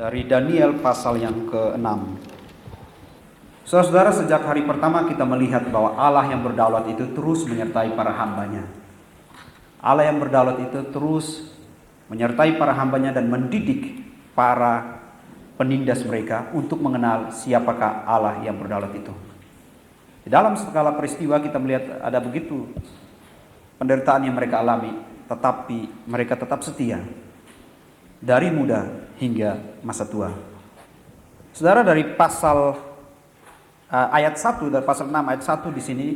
dari Daniel pasal yang ke-6. Saudara-saudara, sejak hari pertama kita melihat bahwa Allah yang berdaulat itu terus menyertai para hambanya. Allah yang berdaulat itu terus menyertai para hambanya dan mendidik para penindas mereka untuk mengenal siapakah Allah yang berdaulat itu. Di dalam segala peristiwa kita melihat ada begitu penderitaan yang mereka alami, tetapi mereka tetap setia dari muda hingga masa tua. Saudara, dari pasal ayat 1 dari pasal 6 ayat 1 di sini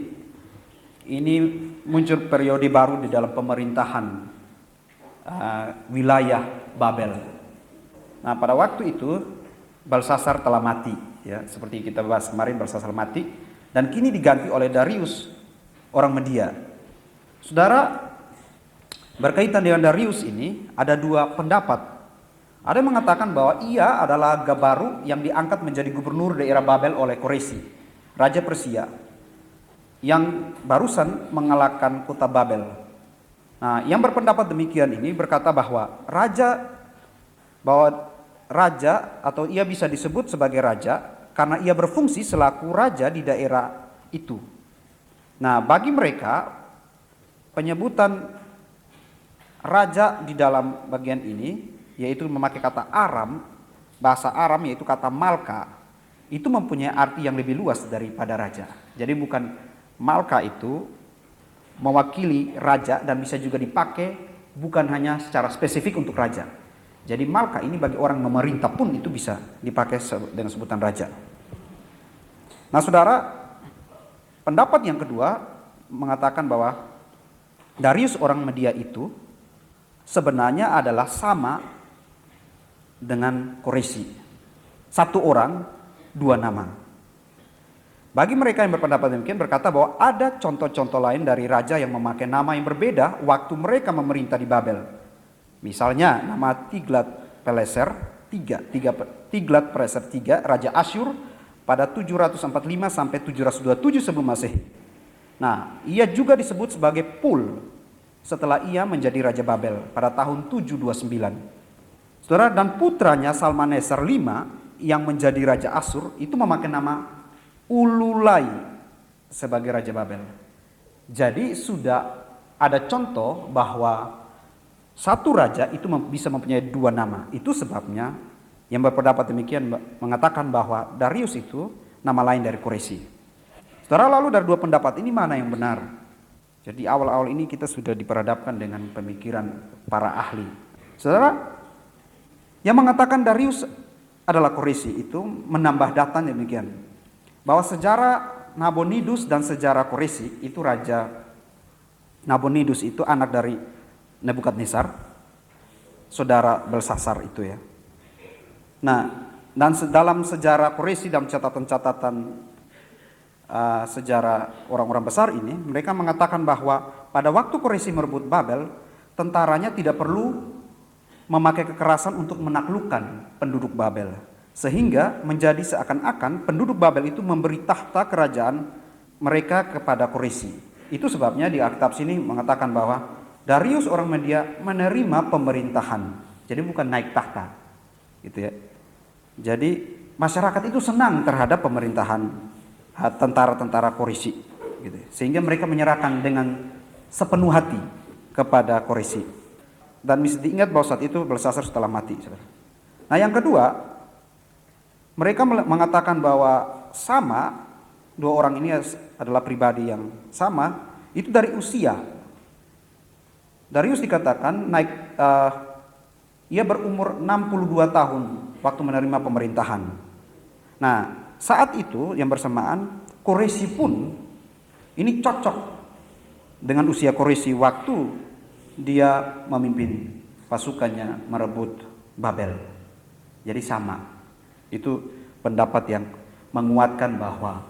ini muncul periode baru di dalam pemerintahan wilayah Babel. Nah, pada waktu itu Belsasar telah mati, ya, seperti kita bahas kemarin, Belsasar mati dan kini diganti oleh Darius orang Media. Saudara, berkaitan dengan Darius ini ada dua pendapat. Ada yang mengatakan bahwa ia adalah Gabaru yang diangkat menjadi gubernur daerah Babel oleh Koresi, Raja Persia, yang barusan mengalahkan kota Babel. Nah, yang berpendapat demikian ini berkata bahwa raja atau ia bisa disebut sebagai raja karena ia berfungsi selaku raja di daerah itu. Nah, bagi mereka penyebutan raja di dalam bagian ini, yaitu memakai kata Aram, bahasa Aram yaitu kata Malka, itu mempunyai arti yang lebih luas daripada raja. Jadi bukan Malka itu mewakili raja dan bisa juga dipakai bukan hanya secara spesifik untuk raja. Jadi Malka ini bagi orang memerintah pun itu bisa dipakai dengan sebutan raja. Nah, saudara, pendapat yang kedua mengatakan bahwa Darius orang Media itu sebenarnya adalah sama dengan Koresi. Satu orang, dua nama. Bagi mereka yang berpendapat demikian berkata bahwa ada contoh-contoh lain dari raja yang memakai nama yang berbeda waktu mereka memerintah di Babel. Misalnya nama Tiglat-Pileser III, Raja Asyur pada 745 sampai 727 sebelum Masehi. Nah, ia juga disebut sebagai Pul setelah ia menjadi Raja Babel pada tahun 729. Saudara, dan putranya Salmaneser V yang menjadi Raja Asur itu memakai nama Ululai sebagai Raja Babel. Jadi sudah ada contoh bahwa satu raja itu bisa mempunyai dua nama. Itu sebabnya yang berpendapat demikian mengatakan bahwa Darius itu nama lain dari Koresi. Saudara, lalu dari dua pendapat ini mana yang benar? Jadi awal-awal ini kita sudah diperhadapkan dengan pemikiran para ahli. Saudara, yang mengatakan Darius adalah Koresi itu menambah data demikian, bahwa sejarah Nabonidus dan sejarah Koresi itu Raja Nabonidus itu anak dari Nebukadnezar, saudara Belsasar itu ya. Nah, dan dalam sejarah Koresi, dalam catatan-catatan sejarah orang-orang besar ini, mereka mengatakan bahwa pada waktu Koresi merebut Babel, tentaranya tidak perlu memakai kekerasan untuk menaklukkan penduduk Babel, sehingga menjadi seakan-akan penduduk Babel itu memberi tahta kerajaan mereka kepada Koresi. Itu sebabnya di Alkitab sini mengatakan bahwa Darius orang Media menerima pemerintahan, jadi bukan naik tahta, gitu ya. Jadi masyarakat itu senang terhadap pemerintahan tentara-tentara Koresi, gitu, sehingga mereka menyerahkan dengan sepenuh hati kepada Koresi. Dan mesti diingat bahwa saat itu Belsasar setelah mati. Nah, yang kedua, mereka mengatakan bahwa sama, dua orang ini adalah pribadi yang sama, itu dari usia. Darius dikatakan ia berumur 62 tahun waktu menerima pemerintahan. Nah, saat itu yang bersamaan Koresi pun ini cocok dengan usia Koresi waktu dia memimpin pasukannya merebut Babel. Jadi sama. Itu pendapat yang menguatkan bahwa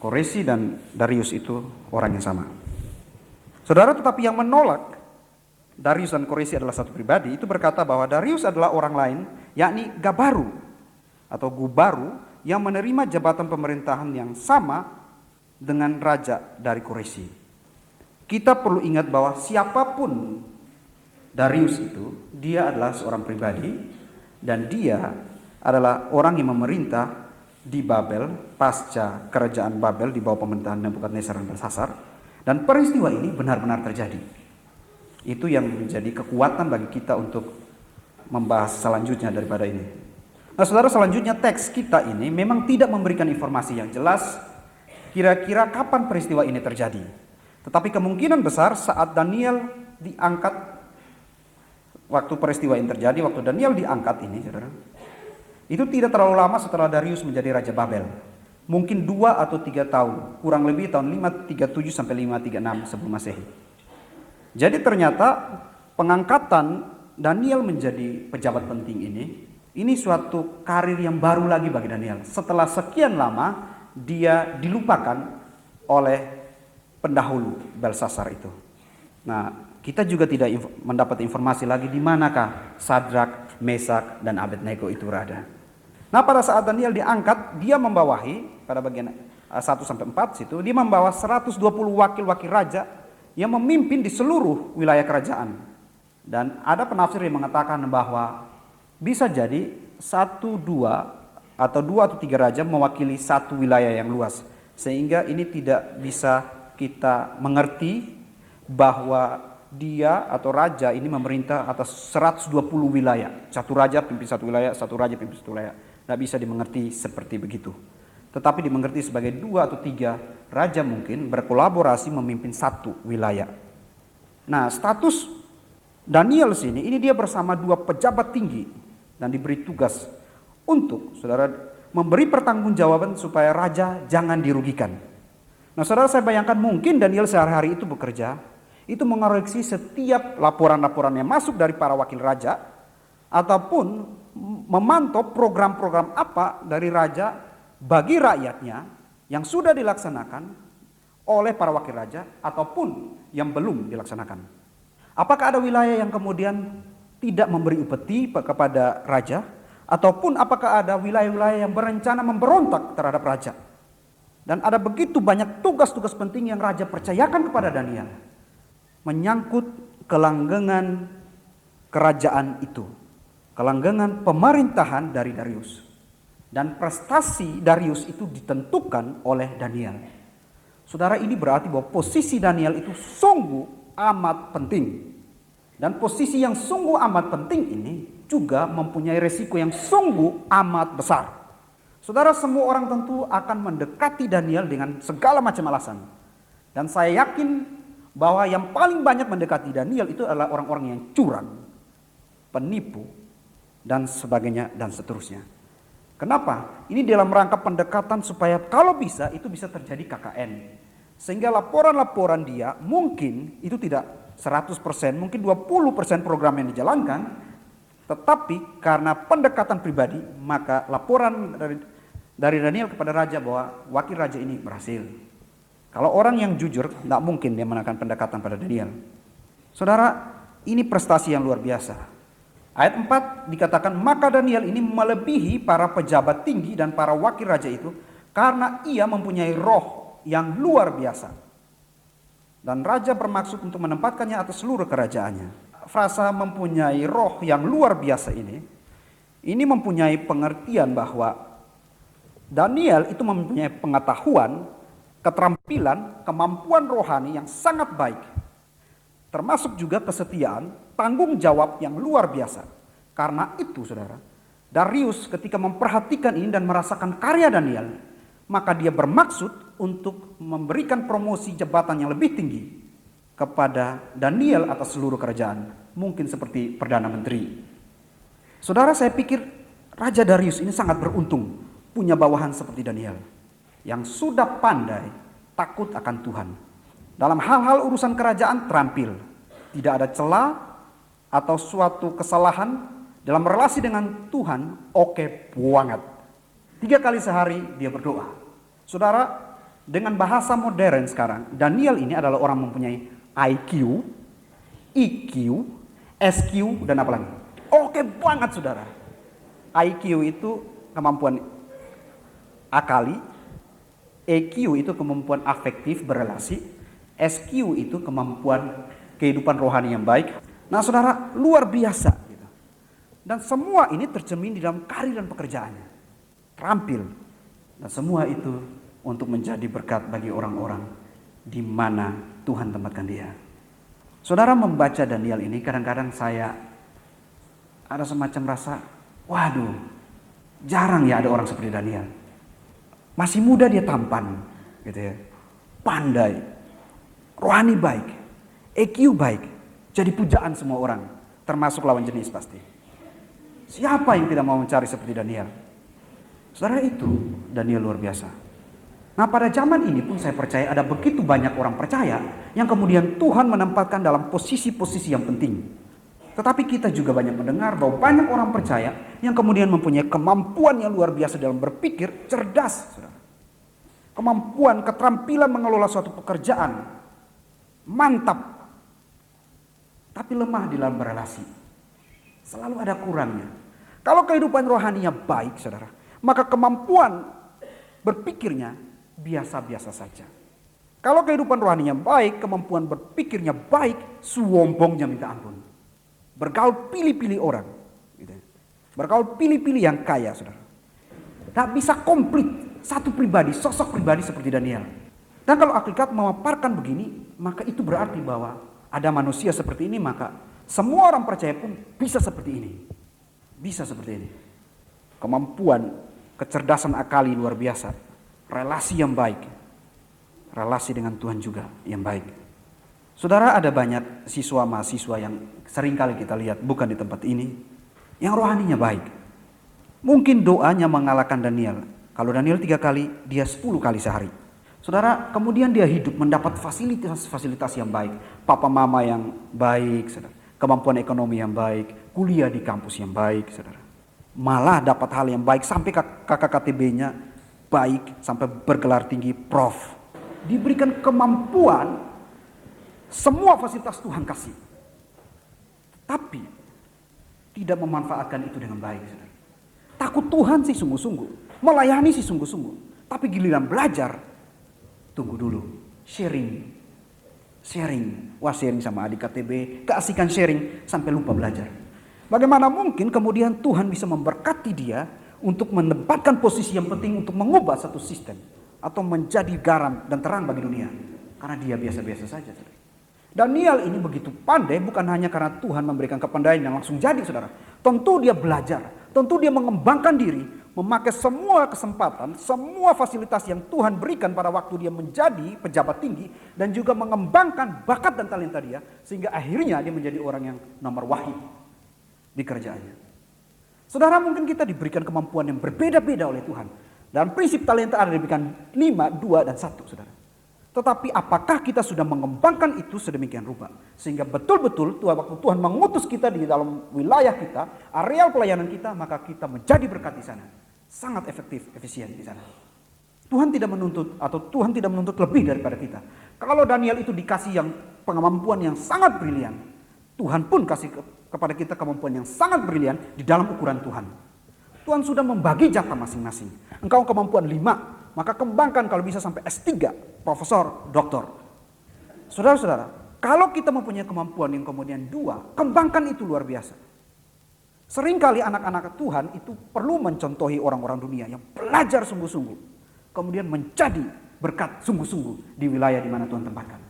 Koresi dan Darius itu orang yang sama. Saudara, tetapi yang menolak Darius dan Koresi adalah satu pribadi, itu berkata bahwa Darius adalah orang lain, yakni Gabaru atau Gubaru yang menerima jabatan pemerintahan yang sama dengan raja dari Koresi. Kita perlu ingat bahwa siapapun Darius itu, dia adalah seorang pribadi dan dia adalah orang yang memerintah di Babel pasca kerajaan Babel di bawah pemerintahan Nebukadnezar dan Belsasar. Dan peristiwa ini benar-benar terjadi. Itu yang menjadi kekuatan bagi kita untuk membahas selanjutnya daripada ini. Nah saudara, selanjutnya teks kita ini memang tidak memberikan informasi yang jelas kira-kira kapan peristiwa ini terjadi. Tetapi kemungkinan besar saat Daniel diangkat, waktu peristiwa ini terjadi, waktu Daniel diangkat ini, saudara, itu tidak terlalu lama setelah Darius menjadi Raja Babel. Mungkin 2 atau 3 tahun, kurang lebih tahun 537 sampai 536 sebelum Masehi. Jadi ternyata pengangkatan Daniel menjadi pejabat penting ini suatu karir yang baru lagi bagi Daniel. Setelah sekian lama dia dilupakan oleh pendahulu Belsasar itu. Nah, kita juga tidak mendapat informasi lagi di manakah Sadrak, Mesak, dan Abednego itu berada. Nah, pada saat Daniel diangkat, dia membawahi pada bagian 1 sampai 4 situ, dia membawa 120 wakil-wakil raja yang memimpin di seluruh wilayah kerajaan. Dan ada penafsir yang mengatakan bahwa bisa jadi 1, 2 atau 3 raja mewakili satu wilayah yang luas. Sehingga ini tidak bisa kita mengerti bahwa dia atau raja ini memerintah atas 120 wilayah. Satu raja pimpin satu wilayah, satu raja pimpin satu wilayah. Tidak bisa dimengerti seperti begitu. Tetapi dimengerti sebagai 2 atau 3 raja mungkin berkolaborasi memimpin satu wilayah. Nah, status Daniel sini, ini dia bersama 2 pejabat tinggi dan diberi tugas untuk, saudara, memberi pertanggungjawaban supaya raja jangan dirugikan. Nah, saudara, saya bayangkan mungkin Daniel sehari-hari itu bekerja, itu mengoreksi setiap laporan-laporan yang masuk dari para wakil raja, ataupun memantau program-program apa dari raja bagi rakyatnya yang sudah dilaksanakan oleh para wakil raja ataupun yang belum dilaksanakan. Apakah ada wilayah yang kemudian tidak memberi upeti kepada raja, ataupun apakah ada wilayah-wilayah yang berencana memberontak terhadap raja. Dan ada begitu banyak tugas-tugas penting yang raja percayakan kepada Daniel menyangkut kelanggengan kerajaan itu, kelanggengan pemerintahan dari Darius. Dan prestasi Darius itu ditentukan oleh Daniel. Saudara, ini berarti bahwa posisi Daniel itu sungguh amat penting. Dan posisi yang sungguh amat penting ini juga mempunyai resiko yang sungguh amat besar. Saudara, semua orang tentu akan mendekati Daniel dengan segala macam alasan. Dan saya yakin bahwa yang paling banyak mendekati Daniel itu adalah orang-orang yang curang, penipu, dan sebagainya dan seterusnya. Kenapa? Ini dalam rangka pendekatan supaya kalau bisa itu bisa terjadi KKN. Sehingga laporan-laporan dia mungkin itu tidak 100%, mungkin 20% program yang dijalankan, tetapi karena pendekatan pribadi maka laporan dari Daniel kepada raja bahwa wakil raja ini berhasil. Kalau orang yang jujur tidak mungkin dia melakukan pendekatan pada Daniel. Saudara, ini prestasi yang luar biasa. Ayat 4 dikatakan, maka Daniel ini melebihi para pejabat tinggi dan para wakil raja itu karena ia mempunyai roh yang luar biasa. Dan raja bermaksud untuk menempatkannya atas seluruh kerajaannya. Frasa mempunyai roh yang luar biasa ini mempunyai pengertian bahwa Daniel itu mempunyai pengetahuan, keterampilan, kemampuan rohani yang sangat baik. Termasuk juga kesetiaan, tanggung jawab yang luar biasa. Karena itu, saudara, Darius ketika memperhatikan ini dan merasakan karya Daniel, maka dia bermaksud untuk memberikan promosi jabatan yang lebih tinggi kepada Daniel atas seluruh kerajaan. Mungkin seperti Perdana Menteri. Saudara, saya pikir Raja Darius ini sangat beruntung punya bawahan seperti Daniel yang sudah pandai takut akan Tuhan. Dalam hal-hal urusan kerajaan terampil. Tidak ada celah atau suatu kesalahan dalam relasi dengan Tuhan, oke banget. 3 kali sehari dia berdoa. Saudara, dengan bahasa modern sekarang, Daniel ini adalah orang mempunyai IQ, EQ, SQ, dan apa lagi. Oke banget, saudara. IQ itu kemampuan akali, EQ itu kemampuan afektif berelasi, SQ itu kemampuan kehidupan rohani yang baik. Nah, saudara, luar biasa. Dan semua ini tercermin di dalam karir dan pekerjaannya. Terampil. Dan semua itu untuk menjadi berkat bagi orang-orang di mana Tuhan tempatkan dia. Saudara membaca Daniel ini, kadang-kadang saya ada semacam rasa, waduh, jarang ya ada orang seperti Daniel. Masih muda dia tampan, gitu ya, pandai, rohani baik, EQ baik, jadi pujaan semua orang, termasuk lawan jenis pasti. Siapa yang tidak mau mencari seperti Daniel? Saudara, itu Daniel luar biasa. Nah, pada zaman ini pun saya percaya ada begitu banyak orang percaya yang kemudian Tuhan menempatkan dalam posisi-posisi yang penting. Tetapi kita juga banyak mendengar bahwa banyak orang percaya yang kemudian mempunyai kemampuan yang luar biasa dalam berpikir cerdas. Saudara. Kemampuan, keterampilan mengelola suatu pekerjaan. Mantap. Tapi lemah di dalam berelasi. Selalu ada kurangnya. Kalau kehidupan rohaninya baik, saudara, maka kemampuan berpikirnya biasa-biasa saja. Kalau kehidupan rohaninya baik, kemampuan berpikirnya baik, sombongnya minta ampun. Bergaul pilih-pilih orang. Gitu. Bergaul pilih-pilih yang kaya, saudara. Tak bisa komplit satu pribadi, sosok pribadi seperti Daniel. Dan kalau Alkitab memaparkan begini, maka itu berarti bahwa ada manusia seperti ini, maka semua orang percaya pun bisa seperti ini. Bisa seperti ini. Kemampuan, kecerdasan akali luar biasa. Relasi yang baik. Relasi dengan Tuhan juga yang baik. Saudara, ada banyak siswa mahasiswa yang seringkali kita lihat bukan di tempat ini, yang rohaninya baik. Mungkin doanya mengalahkan Daniel. Kalau Daniel 3 kali, dia 10 kali sehari. Saudara, kemudian dia hidup mendapat fasilitas-fasilitas yang baik. Papa mama yang baik, saudara. Kemampuan ekonomi yang baik, kuliah di kampus yang baik, saudara. Malah dapat hal yang baik, sampai kakak KTB-nya baik, sampai bergelar tinggi prof. Diberikan kemampuan, semua fasilitas Tuhan kasih. Tapi tidak memanfaatkan itu dengan baik, saudara. Takut Tuhan sih sungguh-sungguh, melayani sih sungguh-sungguh. Tapi giliran belajar, tunggu dulu, sharing. Wah, sharing sama adik KTB, keasikan sharing sampai lupa belajar. Bagaimana mungkin kemudian Tuhan bisa memberkati dia untuk menempatkan posisi yang penting untuk mengubah satu sistem atau menjadi garam dan terang bagi dunia? Karena dia biasa-biasa saja, saudara. Daniel ini begitu pandai bukan hanya karena Tuhan memberikan kepandaian yang langsung jadi, saudara. Tentu dia belajar, tentu dia mengembangkan diri, memakai semua kesempatan, semua fasilitas yang Tuhan berikan pada waktu dia menjadi pejabat tinggi, dan juga mengembangkan bakat dan talenta dia, sehingga akhirnya dia menjadi orang yang nomor wahid di kerjaannya. Saudara, mungkin kita diberikan kemampuan yang berbeda-beda oleh Tuhan. Dan prinsip talenta ada diberikan 5, 2, dan 1, saudara. Tetapi apakah kita sudah mengembangkan itu sedemikian rupa, sehingga betul-betul waktu Tuhan mengutus kita di dalam wilayah kita, areal pelayanan kita, maka kita menjadi berkat di sana. Sangat efektif, efisien di sana. Tuhan tidak menuntut lebih daripada kita. Kalau Daniel itu dikasih yang kemampuan yang sangat brilian, Tuhan pun kasih kepada kita kemampuan yang sangat brilian di dalam ukuran Tuhan. Tuhan sudah membagi jatah masing-masing. Engkau kemampuan 5, maka kembangkan kalau bisa sampai S3, profesor, doktor. Saudara-saudara, kalau kita mempunyai kemampuan yang kemudian 2, kembangkan itu luar biasa. Seringkali anak-anak Tuhan itu perlu mencontohi orang-orang dunia yang belajar sungguh-sungguh, kemudian menjadi berkat sungguh-sungguh di wilayah di mana Tuhan tempatkan.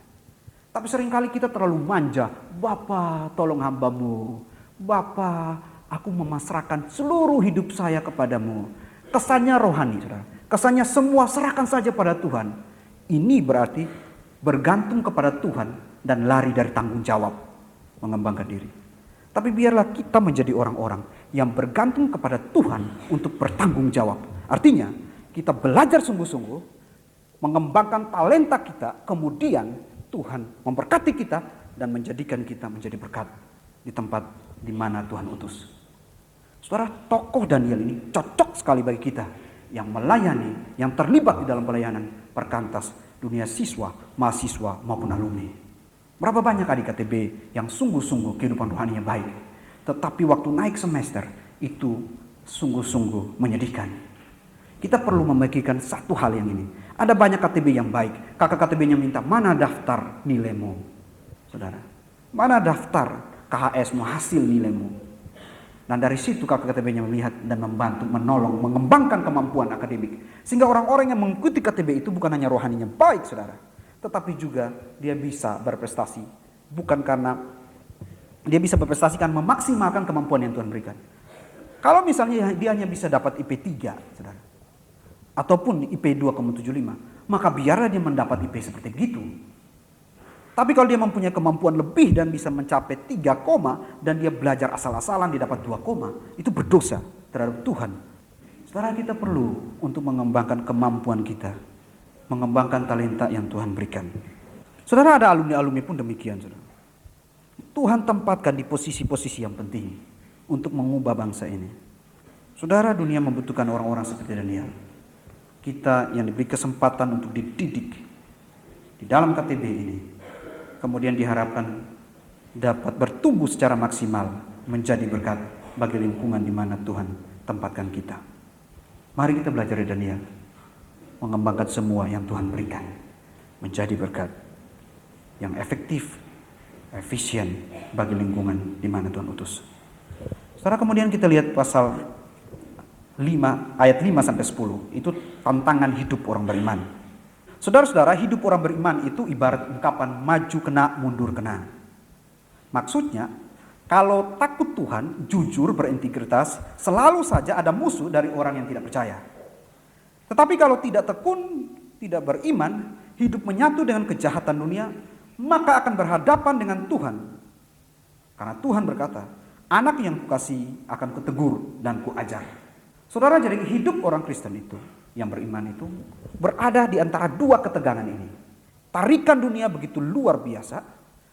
Tapi seringkali kita terlalu manja. Bapa, tolong hambamu. Bapa, aku memasrahkan seluruh hidup saya kepadamu. Kesannya rohani, saudara. Kesannya semua serahkan saja pada Tuhan. Ini berarti bergantung kepada Tuhan dan lari dari tanggung jawab mengembangkan diri. Tapi biarlah kita menjadi orang-orang yang bergantung kepada Tuhan untuk bertanggung jawab. Artinya kita belajar sungguh-sungguh, mengembangkan talenta kita, kemudian Tuhan memberkati kita dan menjadikan kita menjadi berkat di tempat di mana Tuhan utus. Saudara, tokoh Daniel ini cocok sekali bagi kita yang melayani, yang terlibat di dalam pelayanan perkantas dunia siswa, mahasiswa maupun alumni. Berapa banyak adik KTB yang sungguh-sungguh kehidupan rohaninya baik, tetapi waktu naik semester itu sungguh-sungguh menyedihkan. Kita perlu memikirkan satu hal yang ini. Ada banyak KTB yang baik. Kakak KTB-nya minta, mana daftar nilaimu? Saudara, mana daftar KHS-mu, hasil nilaimu? Dan dari situ KKTB-nya melihat dan membantu, menolong, mengembangkan kemampuan akademik. Sehingga orang-orang yang mengikuti KTB itu bukan hanya rohaninya baik, saudara, tetapi juga dia bisa berprestasi. Bukan karena dia bisa berprestasi, kan memaksimalkan kemampuan yang Tuhan berikan. Kalau misalnya dia hanya bisa dapat IP 3, saudara, ataupun IP 2,75, maka biarlah dia mendapat IP seperti itu. Tapi kalau dia mempunyai kemampuan lebih dan bisa mencapai 3 koma, dan dia belajar asal-asalan, dia dapat 2 koma, itu berdosa terhadap Tuhan. Saudara, kita perlu untuk mengembangkan kemampuan kita, mengembangkan talenta yang Tuhan berikan. Saudara, ada alumni-alumni pun demikian, saudara. Tuhan tempatkan di posisi-posisi yang penting untuk mengubah bangsa ini. Saudara, dunia membutuhkan orang-orang seperti Daniel. Kita yang diberi kesempatan untuk dididik di dalam KTB ini, kemudian diharapkan dapat bertumbuh secara maksimal menjadi berkat bagi lingkungan di mana Tuhan tempatkan kita. Mari kita belajar dari Daniel, mengembangkan semua yang Tuhan berikan menjadi berkat yang efektif, efisien bagi lingkungan di mana Tuhan utus. Setelah kemudian kita lihat pasal 5 ayat 5 sampai 10, itu tantangan hidup orang beriman. Saudara-saudara, hidup orang beriman itu ibarat ungkapan maju kena, mundur kena. Maksudnya, kalau takut Tuhan, jujur, berintegritas, selalu saja ada musuh dari orang yang tidak percaya. Tetapi kalau tidak tekun, tidak beriman, hidup menyatu dengan kejahatan dunia, maka akan berhadapan dengan Tuhan. Karena Tuhan berkata, anak yang kukasihi akan kutegur dan kuajar. Saudara, jadi hidup orang Kristen itu, yang beriman itu, berada di antara dua ketegangan ini. Tarikan dunia begitu luar biasa,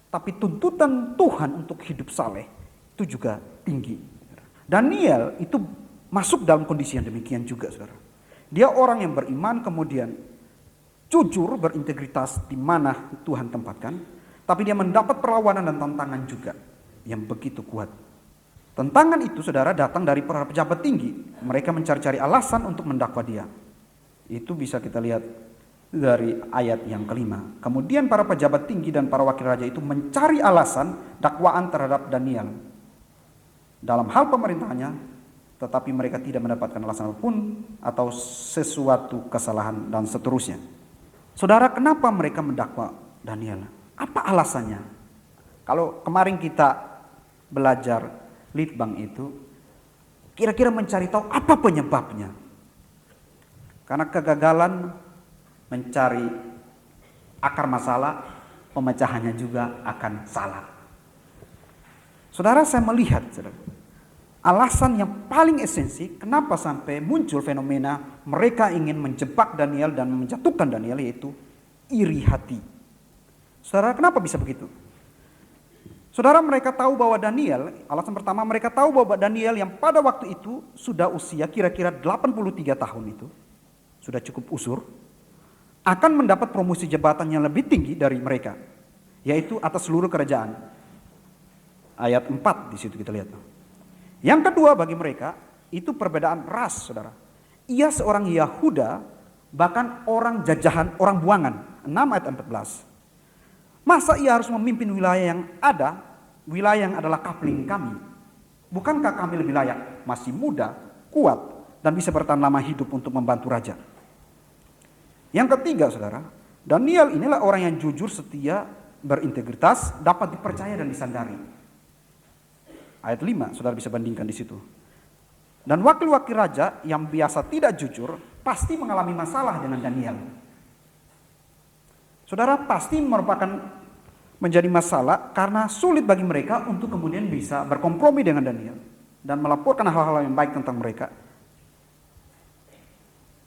tapi tuntutan Tuhan untuk hidup saleh itu juga tinggi. Daniel itu masuk dalam kondisi yang demikian juga, saudara. Dia orang yang beriman, kemudian jujur, berintegritas di mana Tuhan tempatkan, tapi dia mendapat perlawanan dan tantangan juga yang begitu kuat. Tantangan itu, saudara, datang dari para pejabat tinggi. Mereka mencari-cari alasan untuk mendakwa dia. Itu bisa kita lihat dari ayat yang kelima. Kemudian para pejabat tinggi dan para wakil raja itu mencari alasan dakwaan terhadap Daniel dalam hal pemerintahannya, tetapi mereka tidak mendapatkan alasan apapun atau sesuatu kesalahan dan seterusnya. Saudara, kenapa mereka mendakwa Daniel? Apa alasannya? Kalau kemarin kita belajar litbang itu, kira-kira mencari tahu apa penyebabnya. Karena kegagalan mencari akar masalah, pemecahannya juga akan salah. Saudara, saya melihat, saudara, alasan yang paling esensi kenapa sampai muncul fenomena mereka ingin menjebak Daniel dan menjatuhkan Daniel, yaitu iri hati. Saudara, kenapa bisa begitu? Saudara, mereka tahu bahwa Daniel, alasan pertama, mereka tahu bahwa Daniel yang pada waktu itu sudah usia kira-kira 83 tahun itu, sudah cukup usur, akan mendapat promosi jabatan yang lebih tinggi dari mereka, yaitu atas seluruh kerajaan. Ayat 4 di situ kita lihat. Yang kedua, bagi mereka itu perbedaan ras, saudara. Ia seorang Yahuda, bahkan orang jajahan, orang buangan. 6 ayat 14. Masa ia harus memimpin wilayah yang ada, wilayah yang adalah kapling kami? Bukankah kami lebih layak, masih muda, kuat, dan bisa bertahan lama hidup untuk membantu raja? Yang ketiga, saudara, Daniel inilah orang yang jujur, setia, berintegritas, dapat dipercaya dan disandari. Ayat 5, saudara bisa bandingkan di situ. Dan wakil-wakil raja yang biasa tidak jujur pasti mengalami masalah dengan Daniel. Saudara, pasti merupakan menjadi masalah karena sulit bagi mereka untuk kemudian bisa berkompromi dengan Daniel dan melaporkan hal-hal yang baik tentang mereka.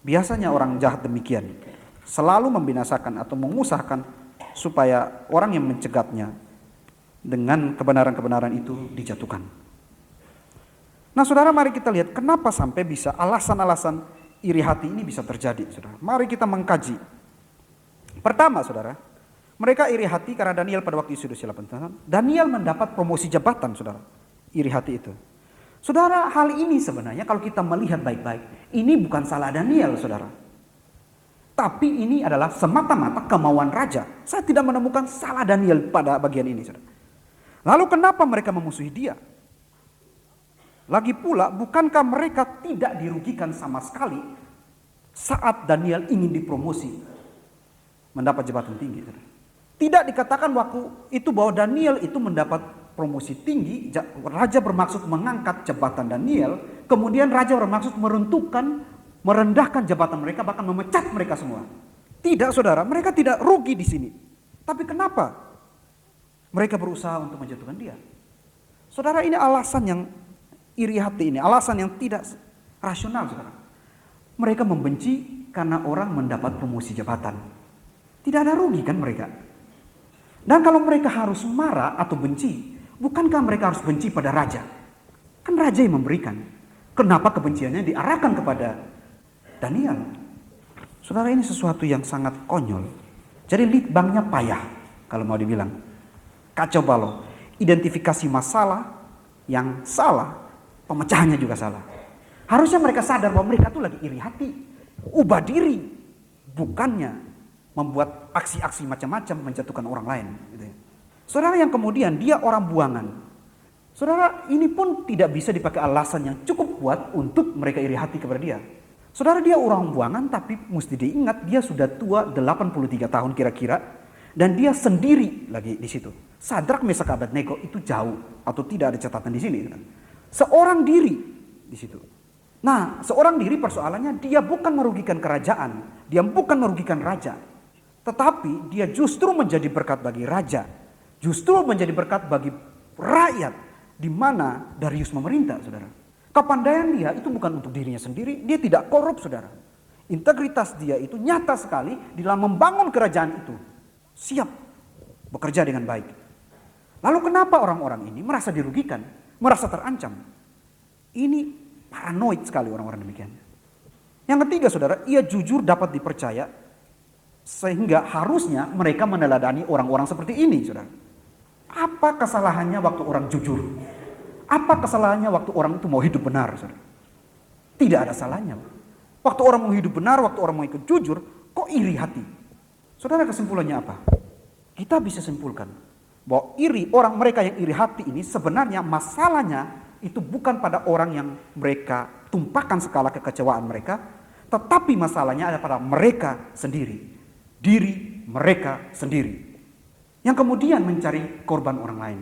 Biasanya orang jahat demikian, selalu membinasakan atau mengusahakan supaya orang yang mencegatnya dengan kebenaran-kebenaran itu dijatuhkan. Nah, saudara, mari kita lihat kenapa sampai bisa alasan-alasan iri hati ini bisa terjadi, saudara. Mari kita mengkaji. Pertama, saudara, mereka iri hati karena Daniel pada waktu itu sudah 8 tahun. Daniel mendapat promosi jabatan, saudara. Iri hati itu. Saudara, hal ini sebenarnya kalau kita melihat baik-baik, ini bukan salah Daniel, saudara. Tapi ini adalah semata-mata kemauan raja. Saya tidak menemukan salah Daniel pada bagian ini, saudara. Lalu kenapa mereka memusuhi dia? Lagi pula, bukankah mereka tidak dirugikan sama sekali saat Daniel ingin dipromosi mendapat jabatan tinggi? Tidak dikatakan waktu itu bahwa Daniel itu mendapat promosi tinggi, raja bermaksud mengangkat jabatan Daniel, kemudian raja bermaksud merendahkan jabatan mereka, bahkan memecat mereka semua. Tidak, saudara, mereka tidak rugi di sini. Tapi kenapa mereka berusaha untuk menjatuhkan dia? Saudara, ini alasan yang iri hati ini, alasan yang tidak rasional, saudara. Mereka membenci karena orang mendapat promosi jabatan. Tidak ada rugi kan mereka? Dan kalau mereka harus marah atau benci, bukankah mereka harus benci pada raja? Kan raja yang memberikan. Kenapa kebenciannya diarahkan kepada Daniel? Saudara, ini sesuatu yang sangat konyol. Jadi litbangnya payah kalau mau dibilang. Kacau balau. Identifikasi masalah yang salah, pemecahannya juga salah. Harusnya mereka sadar bahwa mereka tuh lagi iri hati, ubah diri, bukannya membuat aksi-aksi macam-macam menjatuhkan orang lain. Gitu ya. Saudara, yang kemudian dia orang buangan. Saudara, ini pun tidak bisa dipakai alasan yang cukup kuat untuk mereka iri hati kepada dia. Saudara, dia orang buangan, tapi mesti diingat dia sudah tua 83 tahun kira-kira, dan dia sendiri lagi di situ. Sadrak, Mesak, Abednego itu jauh atau tidak ada catatan di sini. Seorang diri di situ. Nah, seorang diri persoalannya dia bukan merugikan kerajaan, dia bukan merugikan raja, tetapi dia justru menjadi berkat bagi raja, justru menjadi berkat bagi rakyat di mana Darius memerintah, saudara. Kepandaian dia itu bukan untuk dirinya sendiri, dia tidak korup, saudara. Integritas dia itu nyata sekali di dalam membangun kerajaan itu. Siap bekerja dengan baik. Lalu kenapa orang-orang ini merasa dirugikan, merasa terancam? Ini paranoid sekali orang-orang demikian. Yang ketiga, saudara, ia jujur dapat dipercaya, sehingga harusnya mereka meneladani orang-orang seperti ini, saudara. Apa kesalahannya waktu orang jujur? Apa kesalahannya waktu orang itu mau hidup benar, saudara? Tidak ada salahnya. Waktu orang mau hidup benar, waktu orang mau ikut jujur, kok iri hati? Saudara, kesimpulannya apa? Kita bisa simpulkan bahwa mereka yang iri hati ini sebenarnya masalahnya itu bukan pada orang yang mereka tumpahkan skala kekecewaan mereka, tetapi masalahnya ada pada mereka sendiri. Diri mereka sendiri yang kemudian mencari korban orang lain.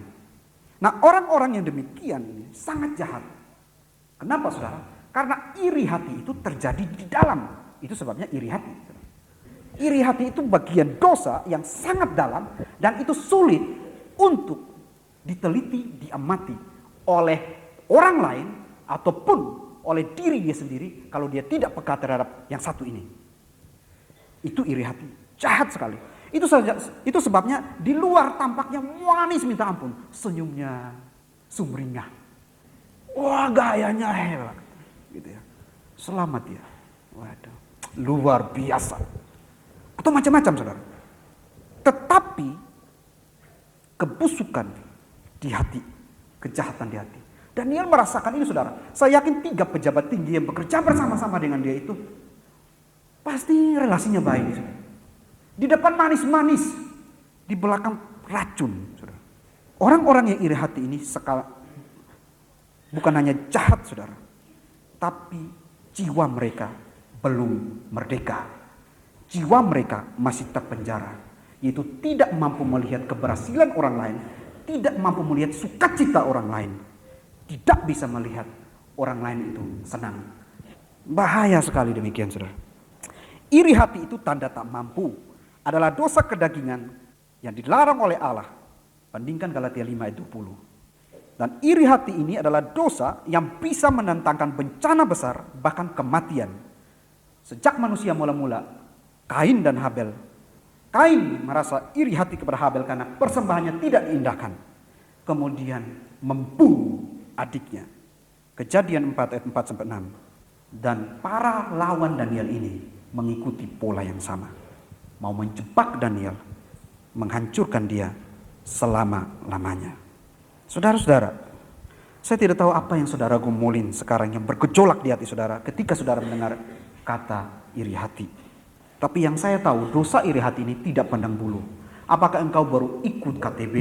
Nah, orang-orang yang demikian ini sangat jahat. Kenapa, saudara? Karena iri hati itu terjadi di dalam. Itu sebabnya iri hati. Iri hati itu bagian dosa yang sangat dalam, dan itu sulit untuk diteliti, diamati oleh orang lain ataupun oleh diri dia sendiri kalau dia tidak peka terhadap yang satu ini. Itu iri hati. Jahat sekali. Itu sebabnya di luar tampaknya manis minta ampun, senyumnya sumringah. Wah, gayanya hebat, gitu ya. Selamat ya. Waduh, luar biasa. Atau macam-macam, saudara. Tetapi kebusukan di hati, kejahatan di hati. Daniel merasakan ini, saudara. Saya yakin 3 pejabat tinggi yang bekerja bersama-sama dengan dia itu pasti relasinya baik, saudara. Di depan manis-manis, di belakang racun, saudara. Orang-orang yang iri hati ini bukan hanya jahat, saudara, tapi jiwa mereka belum merdeka. Jiwa mereka masih terpenjara, yaitu tidak mampu melihat keberhasilan orang lain, tidak mampu melihat sukacita orang lain, tidak bisa melihat orang lain itu senang. Bahaya sekali demikian, saudara. Iri hati itu tanda tak mampu, adalah dosa kedagingan yang dilarang oleh Allah. Bandingkan Galatia 5 ayat 20. Dan iri hati ini adalah dosa yang bisa mendatangkan bencana besar, bahkan kematian. Sejak manusia mula-mula, Kain dan Habel. Kain merasa iri hati kepada Habel karena persembahannya tidak diindahkan. Kemudian membunuh adiknya. Kejadian 4 ayat 4-6. Dan para lawan Daniel ini mengikuti pola yang sama. Mau menjebak Daniel, menghancurkan dia selama-lamanya. Saudara-saudara, saya tidak tahu apa yang saudara gumulin sekarang yang bergejolak di hati saudara ketika saudara mendengar kata iri hati. Tapi yang saya tahu, dosa iri hati ini tidak pandang bulu. Apakah engkau baru ikut KTB?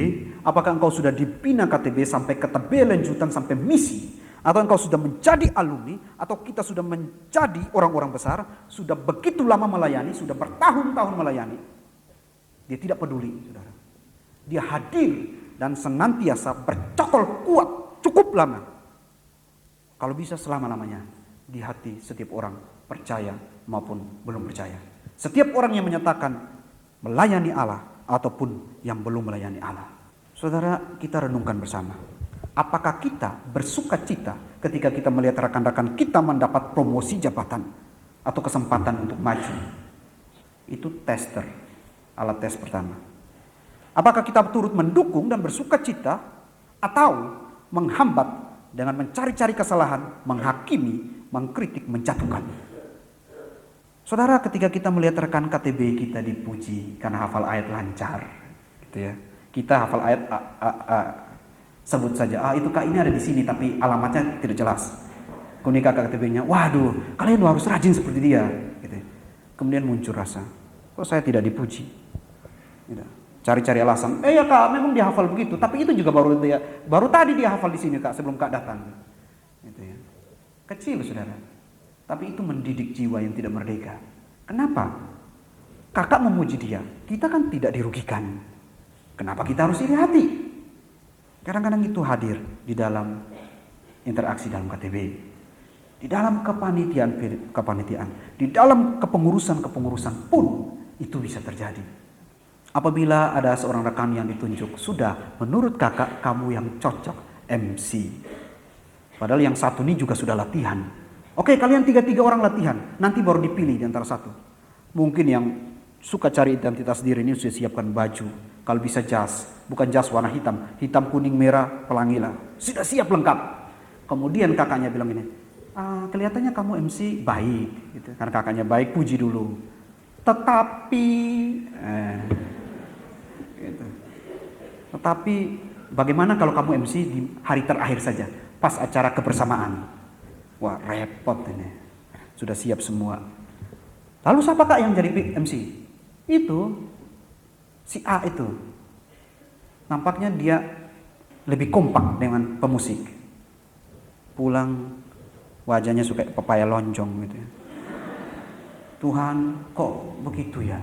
Apakah engkau sudah dibina KTB sampai ke tebe lanjutan sampai misi? atau engkau sudah menjadi alumni, atau kita sudah menjadi orang-orang besar, sudah begitu lama melayani, sudah bertahun-tahun melayani, dia tidak peduli, saudara. Dia hadir dan senantiasa bercokol kuat cukup lama. Kalau bisa selama-lamanya di hati setiap orang, percaya maupun belum percaya. Setiap orang yang menyatakan melayani Allah ataupun yang belum melayani Allah. Saudara, kita renungkan bersama. Apakah kita bersuka cita ketika kita melihat rekan-rekan kita mendapat promosi jabatan atau kesempatan untuk maju? Itu tester, alat tes pertama. Apakah kita turut mendukung dan bersuka cita atau menghambat dengan mencari-cari kesalahan, menghakimi, mengkritik, menjatuhkan? Saudara, ketika kita melihat rekan KTB kita dipuji karena hafal ayat lancar, gitu ya. Kita hafal ayat sebut saja, itu kak ini ada di sini tapi alamatnya tidak jelas. Kemudian kakak KTB-nya, waduh, kalian harus rajin seperti dia. Gitu. Kemudian muncul rasa, kok saya tidak dipuji? Gitu. Cari-cari alasan, ya kak, memang dia hafal begitu, tapi itu juga baru tadi dia hafal di sini kak, sebelum kak datang. Gitu ya. Kecil saudara, tapi itu mendidik jiwa yang tidak merdeka. Kenapa? Kakak memuji dia, kita kan tidak dirugikan. Kenapa kita harus iri hati? Kadang-kadang itu hadir di dalam interaksi dalam KTB, di dalam kepanitiaan, di dalam kepengurusan pun itu bisa terjadi. Apabila ada seorang rekan yang ditunjuk, sudah menurut kakak kamu yang cocok MC. Padahal yang satu ini juga sudah latihan. Oke, kalian tiga orang latihan, nanti baru dipilih di antara satu. Mungkin yang suka cari identitas diri ini sudah siapkan baju. Kalau bisa jas, bukan jas warna hitam, hitam, kuning, merah, pelangi lah. Sudah siap lengkap. Kemudian kakaknya bilang ini, kelihatannya kamu MC baik, gitu. Karena kakaknya baik, puji dulu. Tetapi, gitu. Tetapi bagaimana kalau kamu MC di hari terakhir saja, pas acara kebersamaan? Wah, repot ini. Sudah siap semua. Lalu siapa kak yang jadi MC? Itu si A itu. Nampaknya dia lebih kompak dengan pemusik. Pulang wajahnya suka pepaya lonjong gitu ya. Tuhan, kok begitu ya?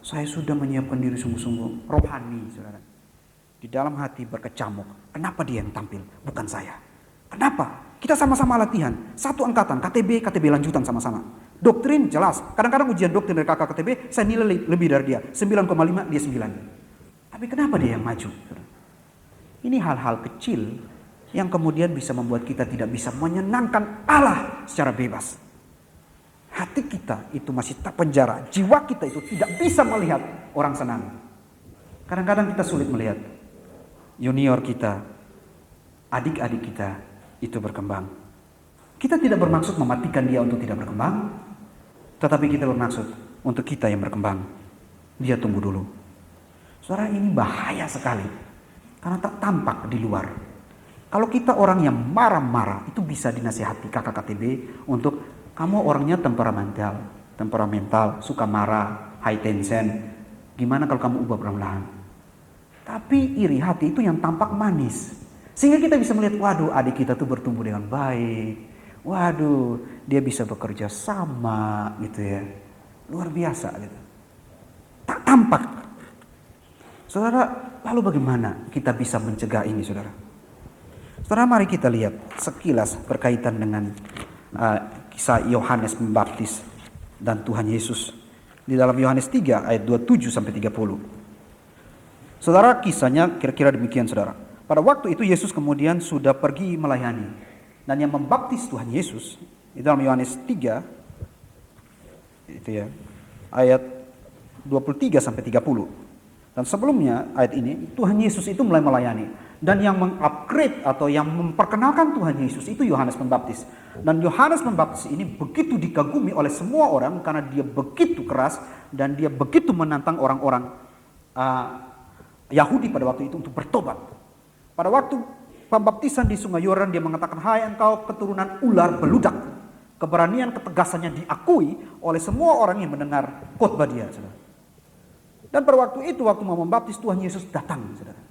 Saya sudah menyiapkan diri sungguh-sungguh, rohani, saudara. Di dalam hati berkecamuk. Kenapa dia yang tampil, bukan saya? Kenapa? Kita sama-sama latihan. Satu angkatan, KTB lanjutan sama-sama. Doktrin jelas. Kadang-kadang ujian doktrin dari kakak KTB, saya nilai lebih dari dia. 9,5, dia 9. Tapi kenapa dia yang maju? Ini hal-hal kecil yang kemudian bisa membuat kita tidak bisa menyenangkan Allah secara bebas. Hati kita itu masih terpenjara. Jiwa kita itu tidak bisa melihat orang senang. Kadang-kadang kita sulit melihat junior kita, adik-adik kita itu berkembang. Kita tidak bermaksud mematikan dia untuk tidak berkembang, tetapi kita bermaksud untuk kita yang berkembang. Dia tunggu dulu. Saudara, ini bahaya sekali. Karena tak tampak di luar. Kalau kita orang yang marah-marah, itu bisa dinasihati kakak KTB untuk kamu orangnya temperamental, suka marah, high tension. Gimana kalau kamu ubah perlahan-lahan? Tapi iri hati itu yang tampak manis. Sehingga kita bisa melihat, waduh, adik kita tuh bertumbuh dengan baik. Waduh, dia bisa bekerja sama gitu ya. Luar biasa gitu. Tak tampak. Saudara, lalu bagaimana kita bisa mencegah ini, saudara? Saudara, mari kita lihat sekilas berkaitan dengan kisah Yohanes Pembaptis dan Tuhan Yesus. Di dalam Yohanes 3 ayat 27 sampai 30. Saudara, kisahnya kira-kira demikian, saudara. Pada waktu itu Yesus kemudian sudah pergi melayani. Dan yang membaptis Tuhan Yesus, di dalam Yohanes 3, itu ya, ayat 23 sampai 30. Dan sebelumnya ayat ini, Tuhan Yesus itu mulai melayani. Dan yang mengupgrade atau yang memperkenalkan Tuhan Yesus itu Yohanes Pembaptis. Dan Yohanes Pembaptis ini begitu dikagumi oleh semua orang karena dia begitu keras dan dia begitu menantang orang-orang Yahudi pada waktu itu untuk bertobat. Pada waktu pembaptisan di Sungai Yordan, dia mengatakan, hai engkau keturunan ular beludak. Keberanian ketegasannya diakui oleh semua orang yang mendengar khotbah dia, saudara. Dan pada waktu itu, waktu mau membaptis, Tuhan Yesus datang, saudara.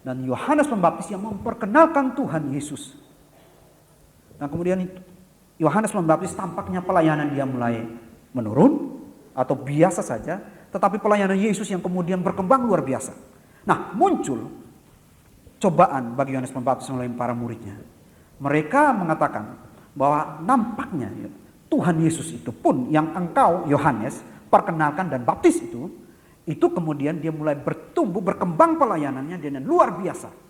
Dan Yohanes Pembaptis yang memperkenalkan Tuhan Yesus Dan kemudian Yohanes Pembaptis tampaknya pelayanan dia mulai menurun atau biasa saja, tetapi pelayanan Yesus yang kemudian berkembang luar biasa. Nah, muncul cobaan bagi Yohanes Pembaptis melalui para muridnya. Mereka mengatakan bahwa nampaknya Tuhan Yesus itu pun yang engkau Yohanes perkenalkan dan baptis itu kemudian dia mulai bertumbuh, berkembang pelayanannya dengan luar biasa.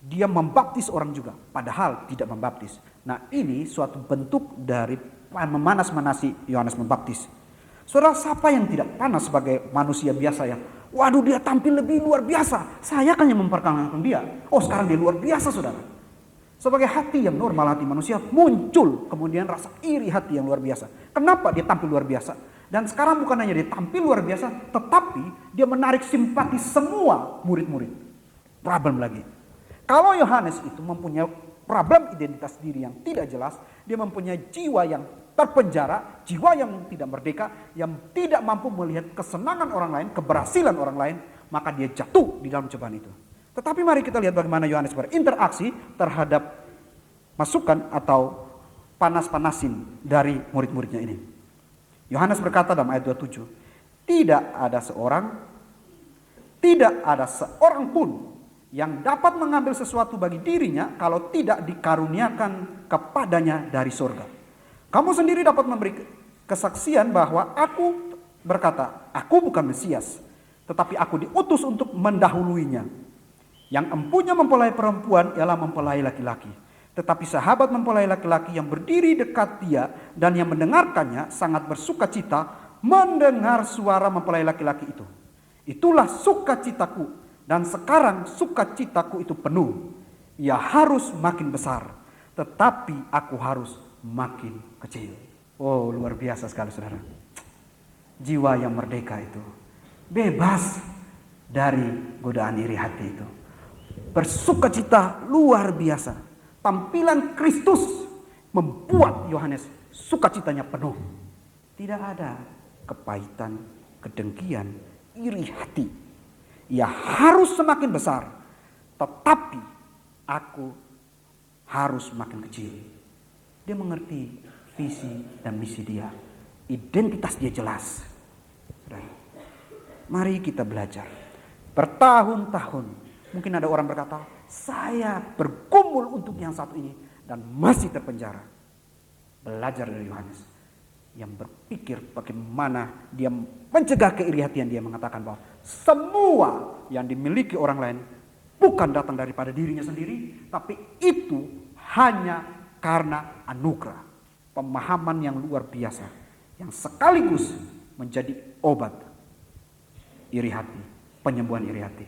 Dia membaptis orang juga, padahal tidak membaptis. Nah, ini suatu bentuk dari memanas-manasi Yohanes Pembaptis. Saudara, siapa yang tidak panas sebagai manusia biasa ya? Waduh, dia tampil lebih luar biasa. Saya kan yang memperkenalkan dia. Oh, sekarang dia luar biasa, saudara. Sebagai hati yang normal, hati manusia, muncul kemudian rasa iri hati yang luar biasa. Kenapa dia tampil luar biasa? Dan sekarang bukan hanya dia tampil luar biasa, tetapi dia menarik simpati semua murid-murid. Problem lagi. Kalau Yohanes itu mempunyai problem identitas diri yang tidak jelas, dia mempunyai jiwa yang terpenjara, jiwa yang tidak merdeka, yang tidak mampu melihat kesenangan orang lain, keberhasilan orang lain, maka dia jatuh di dalam cobaan itu. Tetapi mari kita lihat bagaimana Yohanes berinteraksi terhadap masukan atau panas-panasin dari murid-muridnya ini. Yohanes berkata dalam ayat 27, tidak ada seorang pun yang dapat mengambil sesuatu bagi dirinya kalau tidak dikaruniakan kepadanya dari surga. Kamu sendiri dapat memberi kesaksian bahwa aku berkata, aku bukan Mesias, tetapi aku diutus untuk mendahuluinya. Yang empunya mempelai perempuan ialah mempelai laki-laki. Tetapi sahabat mempelai laki-laki yang berdiri dekat dia dan yang mendengarkannya sangat bersukacita mendengar suara mempelai laki-laki itu. Itulah sukacitaku, dan sekarang sukacitaku itu penuh. Ia harus makin besar, tetapi aku harus makin kecil. Oh, luar biasa sekali, saudara. Jiwa yang merdeka itu bebas dari godaan iri hati itu. Bersukacita luar biasa. Tampilan Kristus membuat Yohanes sukacitanya penuh. Tidak ada kepahitan, kedengkian, iri hati. Ia harus semakin besar, tetapi aku harus makin kecil. Dia mengerti visi dan misi dia. Identitas dia jelas. Mari kita belajar. Bertahun-tahun. Mungkin ada orang berkata, saya bergumul untuk yang satu ini dan masih terpenjara. Belajar dari Yohanes yang berpikir bagaimana dia mencegah keirihatian. Dia mengatakan bahwa semua yang dimiliki orang lain bukan datang daripada dirinya sendiri, tapi itu hanya karena anugerah. Pemahaman yang luar biasa yang sekaligus menjadi obat iri hati, penyembuhan iri hati.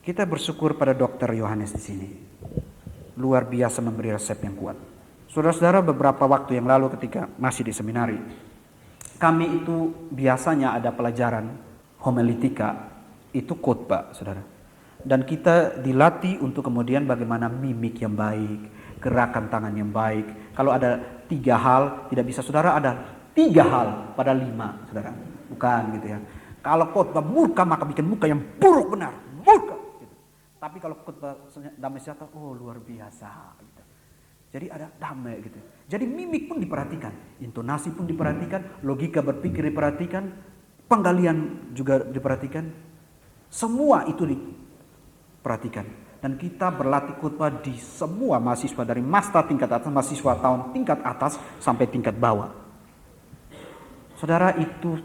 Kita bersyukur pada Dokter Yohanes di sini. Luar biasa memberi resep yang kuat. Saudara-saudara, beberapa waktu yang lalu ketika masih di seminari, kami itu biasanya ada pelajaran homiletika, itu khotbah, saudara. Dan kita dilatih untuk kemudian bagaimana mimik yang baik, gerakan tangan yang baik. Kalau ada 3 hal, tidak bisa saudara ada 3 hal pada 5, saudara. Bukan gitu ya. Kalau khotbah murka maka bikin muka yang buruk benar, murka. Tapi kalau khotbah damai sejahtera, oh luar biasa. Gitu. Jadi ada damai gitu. Jadi mimik pun diperhatikan, intonasi pun diperhatikan, logika berpikir diperhatikan, penggalian juga diperhatikan. Semua itu diperhatikan. Dan kita berlatih khotbah di semua mahasiswa dari master tingkat atas, mahasiswa tahun tingkat atas sampai tingkat bawah. Saudara, itu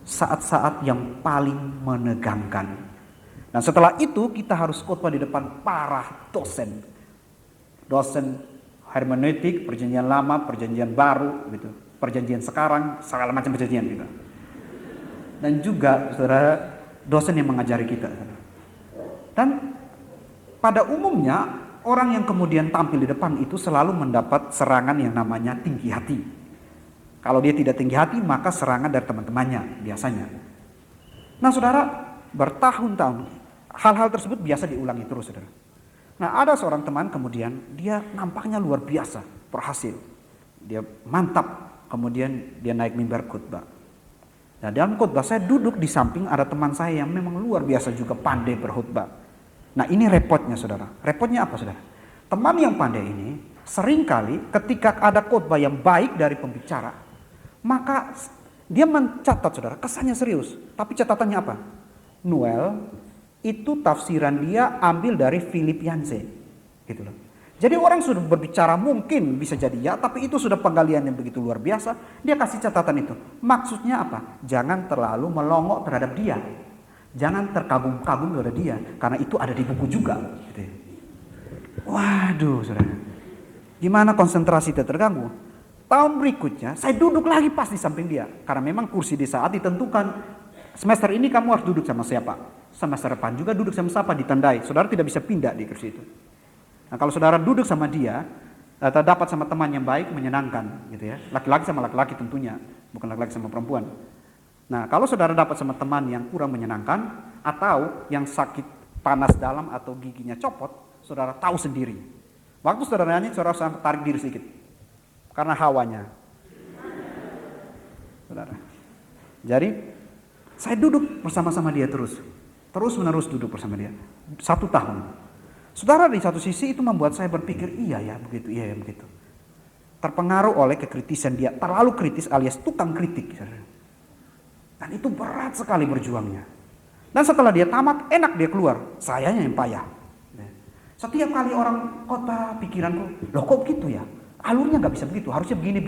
saat-saat yang paling menegangkan. Dan setelah itu kita harus khotbah di depan para dosen. Dosen hermeneutik, perjanjian lama, perjanjian baru gitu. Perjanjian sekarang, segala macam perjanjian gitu. Dan juga saudara, dosen yang mengajari kita. Dan pada umumnya orang yang kemudian tampil di depan itu selalu mendapat serangan yang namanya tinggi hati. Kalau dia tidak tinggi hati maka serangan dari teman-temannya biasanya. Nah saudara, bertahun-tahun hal-hal tersebut biasa diulangi terus, saudara. Nah, ada seorang teman kemudian dia nampaknya luar biasa, berhasil. Dia mantap, kemudian dia naik mimbar khotbah. Nah, dalam khotbah saya duduk di samping ada teman saya yang memang luar biasa juga pandai berkhotbah. Nah, ini repotnya, saudara. Repotnya apa, saudara? Teman yang pandai ini Seringkali ketika ada khotbah yang baik dari pembicara, maka dia mencatat, saudara, kesannya serius. Tapi catatannya apa? Noel, itu tafsiran dia ambil dari Philip Yancey. Gitu loh. Jadi orang sudah berbicara mungkin bisa jadi ya, tapi itu sudah penggalian yang begitu luar biasa. Dia kasih catatan itu. Maksudnya apa? Jangan terlalu melongok terhadap dia. Jangan terkagum-kagum terhadap dia. Karena itu ada di buku juga. Gitu. Waduh, saudara. Gimana konsentrasi terganggu? Tahun berikutnya saya duduk lagi pas di samping dia. Karena memang kursi di saat ditentukan. Semester ini kamu harus duduk sama siapa? Semester depan juga duduk sama siapa, ditandai. Saudara tidak bisa pindah di kursi itu. Nah, kalau saudara duduk sama dia, atau dapat sama teman yang baik, menyenangkan, gitu ya. Laki-laki sama laki-laki tentunya, bukan laki-laki sama perempuan. Nah, kalau saudara dapat sama teman yang kurang menyenangkan, atau yang sakit panas dalam atau giginya copot, saudara tahu sendiri. Waktu saudara nyanyi, saudara harus tarik diri sedikit, karena hawanya. Saudara. Jadi, saya duduk bersama-sama dia terus menerus duduk bersama dia. 1 tahun. Saudara, di satu sisi itu membuat saya berpikir, iya ya begitu. Terpengaruh oleh kekritisan dia, terlalu kritis alias tukang kritik. Dan itu berat sekali berjuangnya. Dan setelah dia tamat, enak dia keluar, sayanya yang payah. Setiap kali orang khotbah, pikiranku, loh kok begitu ya? Alurnya gak bisa begitu, harusnya begini.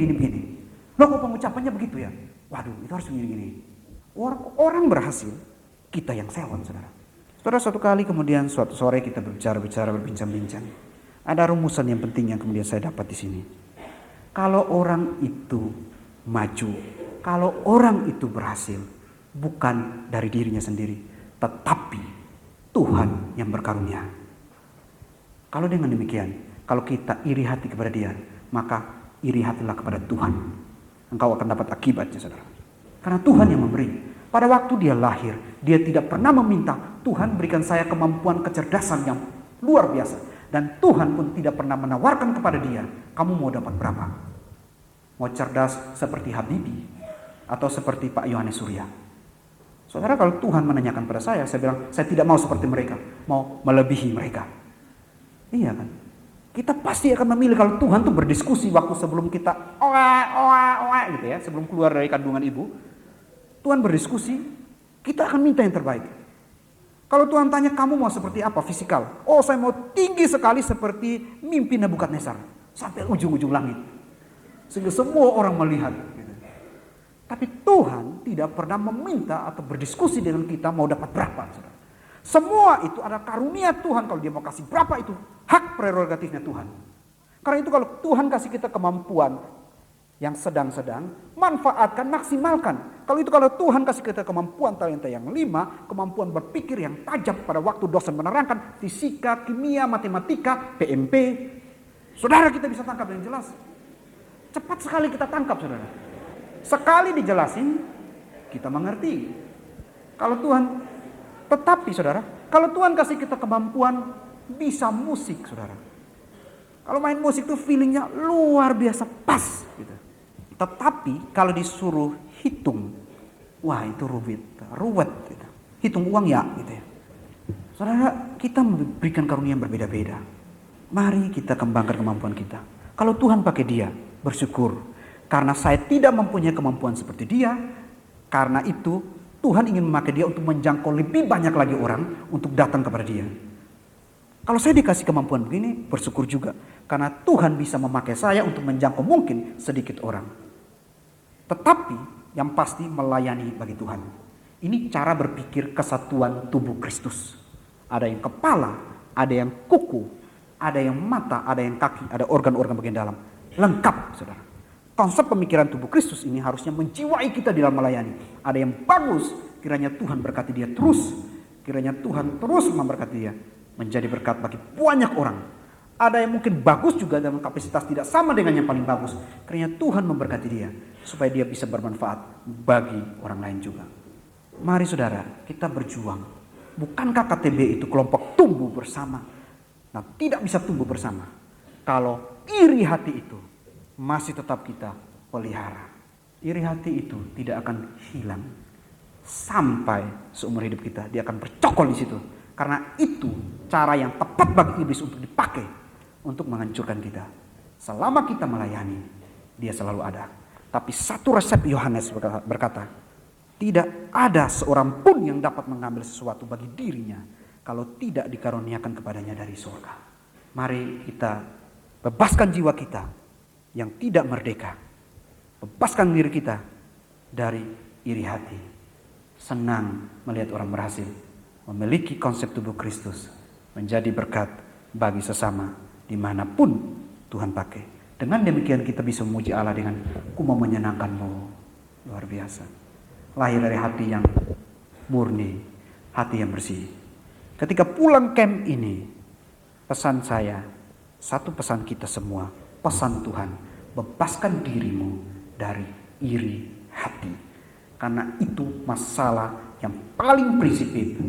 Loh kok pengucapannya begitu ya? Waduh, itu harus begini. Orang berhasil, kita yang sewan, saudara. Saudara, suatu kali kemudian suatu sore kita berbincang-bincang. Ada rumusan yang penting yang kemudian saya dapat di sini. Kalau orang itu maju, kalau orang itu berhasil, bukan dari dirinya sendiri, tetapi Tuhan yang berkarunia. Kalau dengan demikian, kalau kita iri hati kepada dia, maka iri hatilah kepada Tuhan. Engkau akan dapat akibatnya, saudara. Karena Tuhan yang memberi. Pada waktu dia lahir, dia tidak pernah meminta, Tuhan berikan saya kemampuan kecerdasan yang luar biasa. Dan Tuhan pun tidak pernah menawarkan kepada dia, kamu mau dapat berapa? Mau cerdas seperti Habibie atau seperti Pak Yohanes Surya? Saudara, kalau Tuhan menanyakan pada saya bilang, saya tidak mau seperti mereka, mau melebihi mereka. Iya kan? Kita pasti akan memilih kalau Tuhan tuh berdiskusi waktu sebelum kita gitu ya, sebelum keluar dari kandungan ibu. Tuhan berdiskusi, kita akan minta yang terbaik. Kalau Tuhan tanya kamu mau seperti apa fisikal? Oh, saya mau tinggi sekali seperti mimpi Nebukadnezar sampai ujung-ujung langit. Sehingga semua orang melihat. Tapi Tuhan tidak pernah meminta atau berdiskusi dengan kita mau dapat berapa. Saudara. Semua itu ada karunia Tuhan. Kalau dia mau kasih berapa itu hak prerogatifnya Tuhan. Karena itu kalau Tuhan kasih kita kemampuan yang sedang-sedang, manfaatkan, maksimalkan. Kalau Tuhan kasih kita kemampuan talenta yang 5, kemampuan berpikir yang tajam pada waktu dosen menerangkan, fisika, kimia, matematika, PMP, saudara kita bisa tangkap dengan jelas. Cepat sekali kita tangkap, saudara. Sekali dijelasin, kita mengerti. Tetapi saudara, kalau Tuhan kasih kita kemampuan bisa musik, saudara. Kalau main musik tuh feelingnya luar biasa pas, gitu. Tetapi kalau disuruh hitung, wah itu ruwet gitu. Hitung uang ya gitu ya. Saudara, kita memberikan karunia yang berbeda-beda. Mari kita kembangkan kemampuan kita. Kalau Tuhan pakai dia, bersyukur. Karena saya tidak mempunyai kemampuan seperti dia, karena itu Tuhan ingin memakai dia untuk menjangkau lebih banyak lagi orang untuk datang kepada dia. Kalau saya dikasih kemampuan begini, bersyukur juga. Karena Tuhan bisa memakai saya untuk menjangkau mungkin sedikit orang. Tetapi yang pasti melayani bagi Tuhan. Ini cara berpikir kesatuan tubuh Kristus. Ada yang kepala, ada yang kuku, ada yang mata, ada yang kaki, ada organ-organ bagian dalam. Lengkap, saudara. Konsep pemikiran tubuh Kristus ini harusnya menjiwai kita di dalam melayani. Ada yang bagus, kiranya Tuhan berkati dia terus. Kiranya Tuhan terus memberkati dia. Menjadi berkat bagi banyak orang. Ada yang mungkin bagus juga dalam kapasitas tidak sama dengan yang paling bagus. Kiranya Tuhan memberkati dia. Supaya dia bisa bermanfaat bagi orang lain juga. Mari saudara, kita berjuang. Bukankah KTB itu kelompok tumbuh bersama? Nah, tidak bisa tumbuh bersama kalau iri hati itu masih tetap kita pelihara. Iri hati itu tidak akan hilang sampai seumur hidup kita. Dia akan bercokol di situ. Karena itu cara yang tepat bagi iblis untuk dipakai untuk menghancurkan kita. Selama kita melayani, dia selalu ada. Tapi satu resep Yohanes berkata, tidak ada seorang pun yang dapat mengambil sesuatu bagi dirinya kalau tidak dikaruniakan kepadanya dari surga. Mari kita bebaskan jiwa kita yang tidak merdeka. Bebaskan diri kita dari iri hati. Senang melihat orang berhasil memiliki konsep tubuh Kristus, menjadi berkat bagi sesama dimanapun Tuhan pakai. Dengan demikian kita bisa memuji Allah dengan ku mau menyenangkanmu. Luar biasa. Lahir dari hati yang murni, hati yang bersih. Ketika pulang camp ini, pesan saya, satu pesan kita semua, pesan Tuhan, bebaskan dirimu dari iri hati. Karena itu masalah yang paling prinsipil,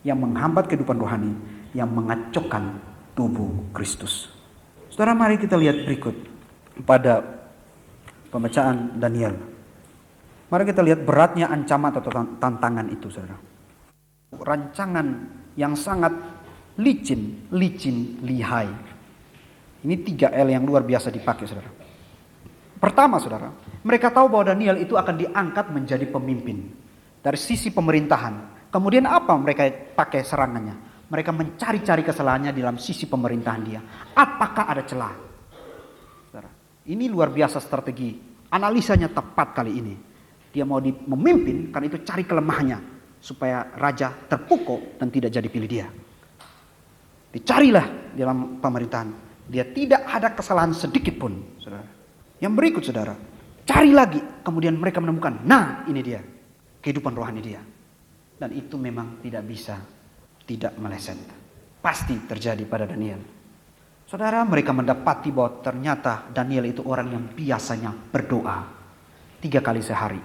yang menghambat kehidupan rohani, yang mengacaukan tubuh Kristus. Saudara, mari kita lihat berikut pada pembacaan Daniel. Mari kita lihat beratnya ancaman atau tantangan itu, saudara. Rancangan yang sangat licin, lihai. Ini 3L yang luar biasa dipakai, saudara. Pertama, saudara, mereka tahu bahwa Daniel itu akan diangkat menjadi pemimpin dari sisi pemerintahan. Kemudian apa mereka pakai serangannya? Mereka mencari-cari kesalahannya dalam sisi pemerintahan dia. Apakah ada celah? Saudara, ini luar biasa strategi. Analisanya tepat kali ini. Dia mau memimpin karena itu cari kelemahannya. Supaya raja terpukul dan tidak jadi pilih dia. Dicarilah dalam pemerintahan. Dia tidak ada kesalahan sedikit pun, saudara. Yang berikut, saudara, cari lagi. Kemudian mereka menemukan, nah ini dia. Kehidupan rohani dia. Dan itu memang tidak bisa tidak meleset. Pasti terjadi pada Daniel. Saudara, mereka mendapati bahwa ternyata Daniel itu orang yang biasanya berdoa 3 kali sehari.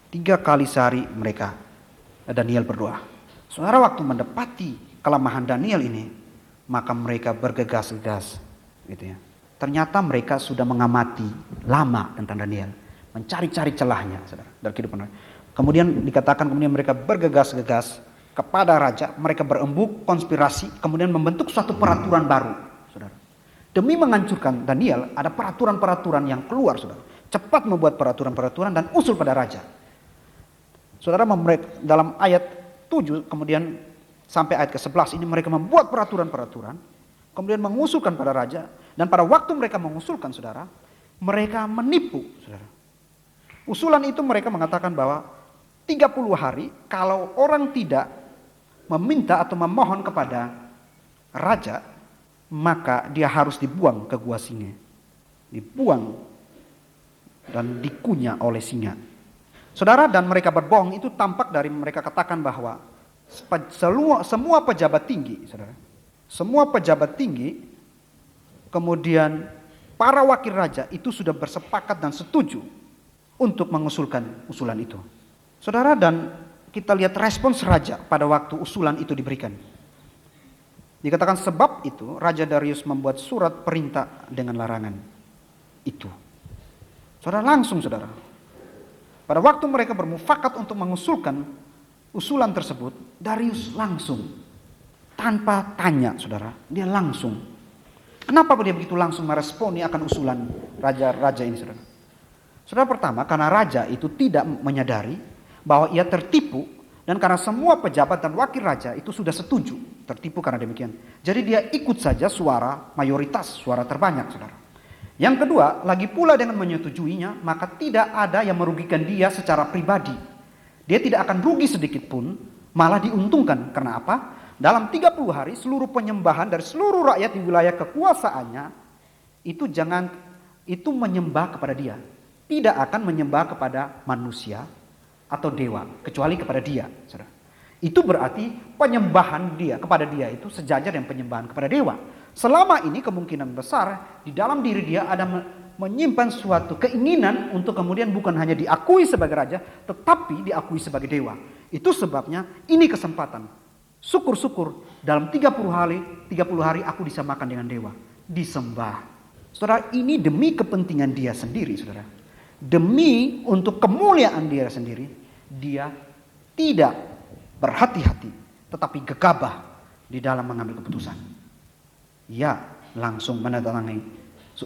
3 kali sehari Daniel berdoa. Saudara, waktu mendapati kelemahan Daniel ini, maka mereka bergegas-gegas, gitu ya. Ternyata mereka sudah mengamati lama tentang Daniel, mencari-cari celahnya, saudara, dalam kehidupan. Kemudian dikatakan mereka bergegas-gegas kepada raja, mereka berembuk, konspirasi, kemudian membentuk suatu peraturan baru, saudara. Demi menghancurkan Daniel, ada peraturan-peraturan yang keluar, saudara. Cepat membuat peraturan-peraturan dan usul pada raja. Saudara, dalam ayat 7 kemudian sampai ayat ke-11 ini mereka membuat peraturan-peraturan, kemudian mengusulkan pada raja, dan pada waktu mereka mengusulkan, saudara, mereka menipu, saudara. Usulan itu mereka mengatakan bahwa 30 hari kalau orang tidak meminta atau memohon kepada raja, maka dia harus dibuang ke gua singa. Dibuang dan dikunyah oleh singa. Saudara, dan mereka berbohong itu tampak dari mereka katakan bahwa semua pejabat tinggi, saudara, semua pejabat tinggi, kemudian para wakil raja itu sudah bersepakat dan setuju untuk mengusulkan usulan itu. Saudara, dan kita lihat respons raja pada waktu usulan itu diberikan. Dikatakan sebab itu Raja Darius membuat surat perintah dengan larangan itu. Saudara, langsung, saudara. Pada waktu mereka bermufakat untuk mengusulkan usulan tersebut, Darius langsung, tanpa tanya, saudara, dia langsung. Kenapa dia begitu langsung meresponi akan usulan raja ini, saudara? Saudara, pertama, karena raja itu tidak menyadari bahwa ia tertipu, dan karena semua pejabat dan wakil raja itu sudah setuju, tertipu karena demikian. Jadi dia ikut saja suara mayoritas, suara terbanyak, saudara. Yang kedua, lagi pula dengan menyetujuinya, maka tidak ada yang merugikan dia secara pribadi. Dia tidak akan rugi sedikit pun, malah diuntungkan. Karena apa? Dalam 30 hari seluruh penyembahan dari seluruh rakyat di wilayah kekuasaannya itu menyembah kepada dia. Tidak akan menyembah kepada manusia atau dewa, kecuali kepada dia, saudara. Itu berarti penyembahan dia kepada dia itu sejajar dengan penyembahan kepada dewa. Selama ini kemungkinan besar di dalam diri dia ada menyimpan suatu keinginan untuk kemudian bukan hanya diakui sebagai raja, tetapi diakui sebagai dewa. Itu sebabnya ini kesempatan. Syukur-syukur dalam 30 hari aku disamakan dengan dewa, disembah. Saudara, ini demi kepentingan dia sendiri, saudara. Demi untuk kemuliaan dia sendiri, dia tidak berhati-hati, tetapi gegabah di dalam mengambil keputusan. Ya, langsung menandatangani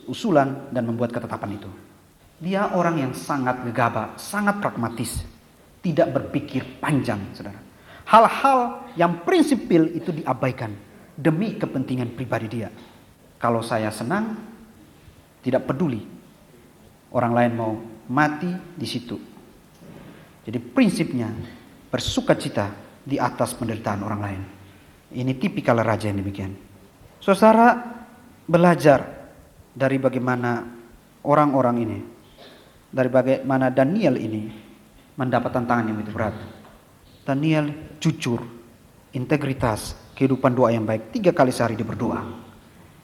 usulan dan membuat ketetapan itu. Dia orang yang sangat gegabah, sangat pragmatis, tidak berpikir panjang, saudara. Hal-hal yang prinsipil itu diabaikan demi kepentingan pribadi dia. Kalau saya senang, tidak peduli orang lain mau mati di situ. Jadi prinsipnya bersukacita di atas penderitaan orang lain. Ini tipikal raja yang demikian. Saudara belajar dari bagaimana orang-orang ini, dari bagaimana Daniel ini mendapat tantangan yang begitu berat. Daniel jujur, integritas, kehidupan doa yang baik. 3 kali sehari dia berdoa.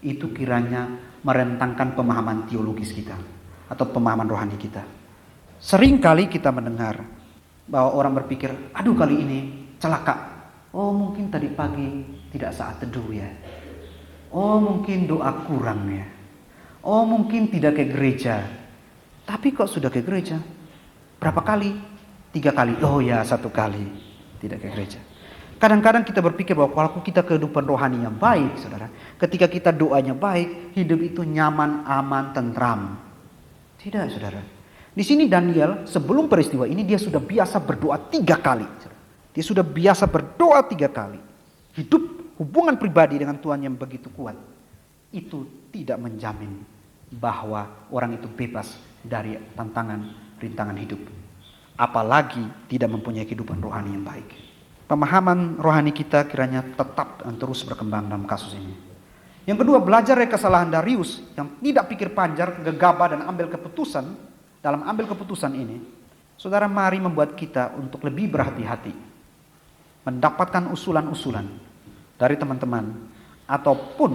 Itu kiranya merentangkan pemahaman teologis kita atau pemahaman rohani kita. Sering kali kita mendengar bahwa orang berpikir, aduh kali ini celaka. Oh mungkin tadi pagi tidak saat teduh ya. Oh mungkin doa kurang ya. Oh mungkin tidak ke gereja. Tapi kok sudah ke gereja? Berapa kali? 3 kali. Oh ya 1 kali tidak ke gereja. Kadang-kadang kita berpikir bahwa kalau kita kehidupan rohani yang baik, saudara, ketika kita doanya baik, hidup itu nyaman, aman, tentram. Tidak, saudara. Di sini Daniel sebelum peristiwa ini dia sudah biasa berdoa 3 kali. Dia sudah biasa berdoa 3 kali. Hidup hubungan pribadi dengan Tuhan yang begitu kuat. Itu tidak menjamin bahwa orang itu bebas dari tantangan, rintangan hidup. Apalagi tidak mempunyai kehidupan rohani yang baik. Pemahaman rohani kita kiranya tetap dan terus berkembang dalam kasus ini. Yang kedua, belajar dari kesalahan Darius yang tidak pikir panjang, gegabah dan ambil keputusan. Dalam ambil keputusan ini, saudara mari membuat kita untuk lebih berhati-hati. Mendapatkan usulan-usulan dari teman-teman ataupun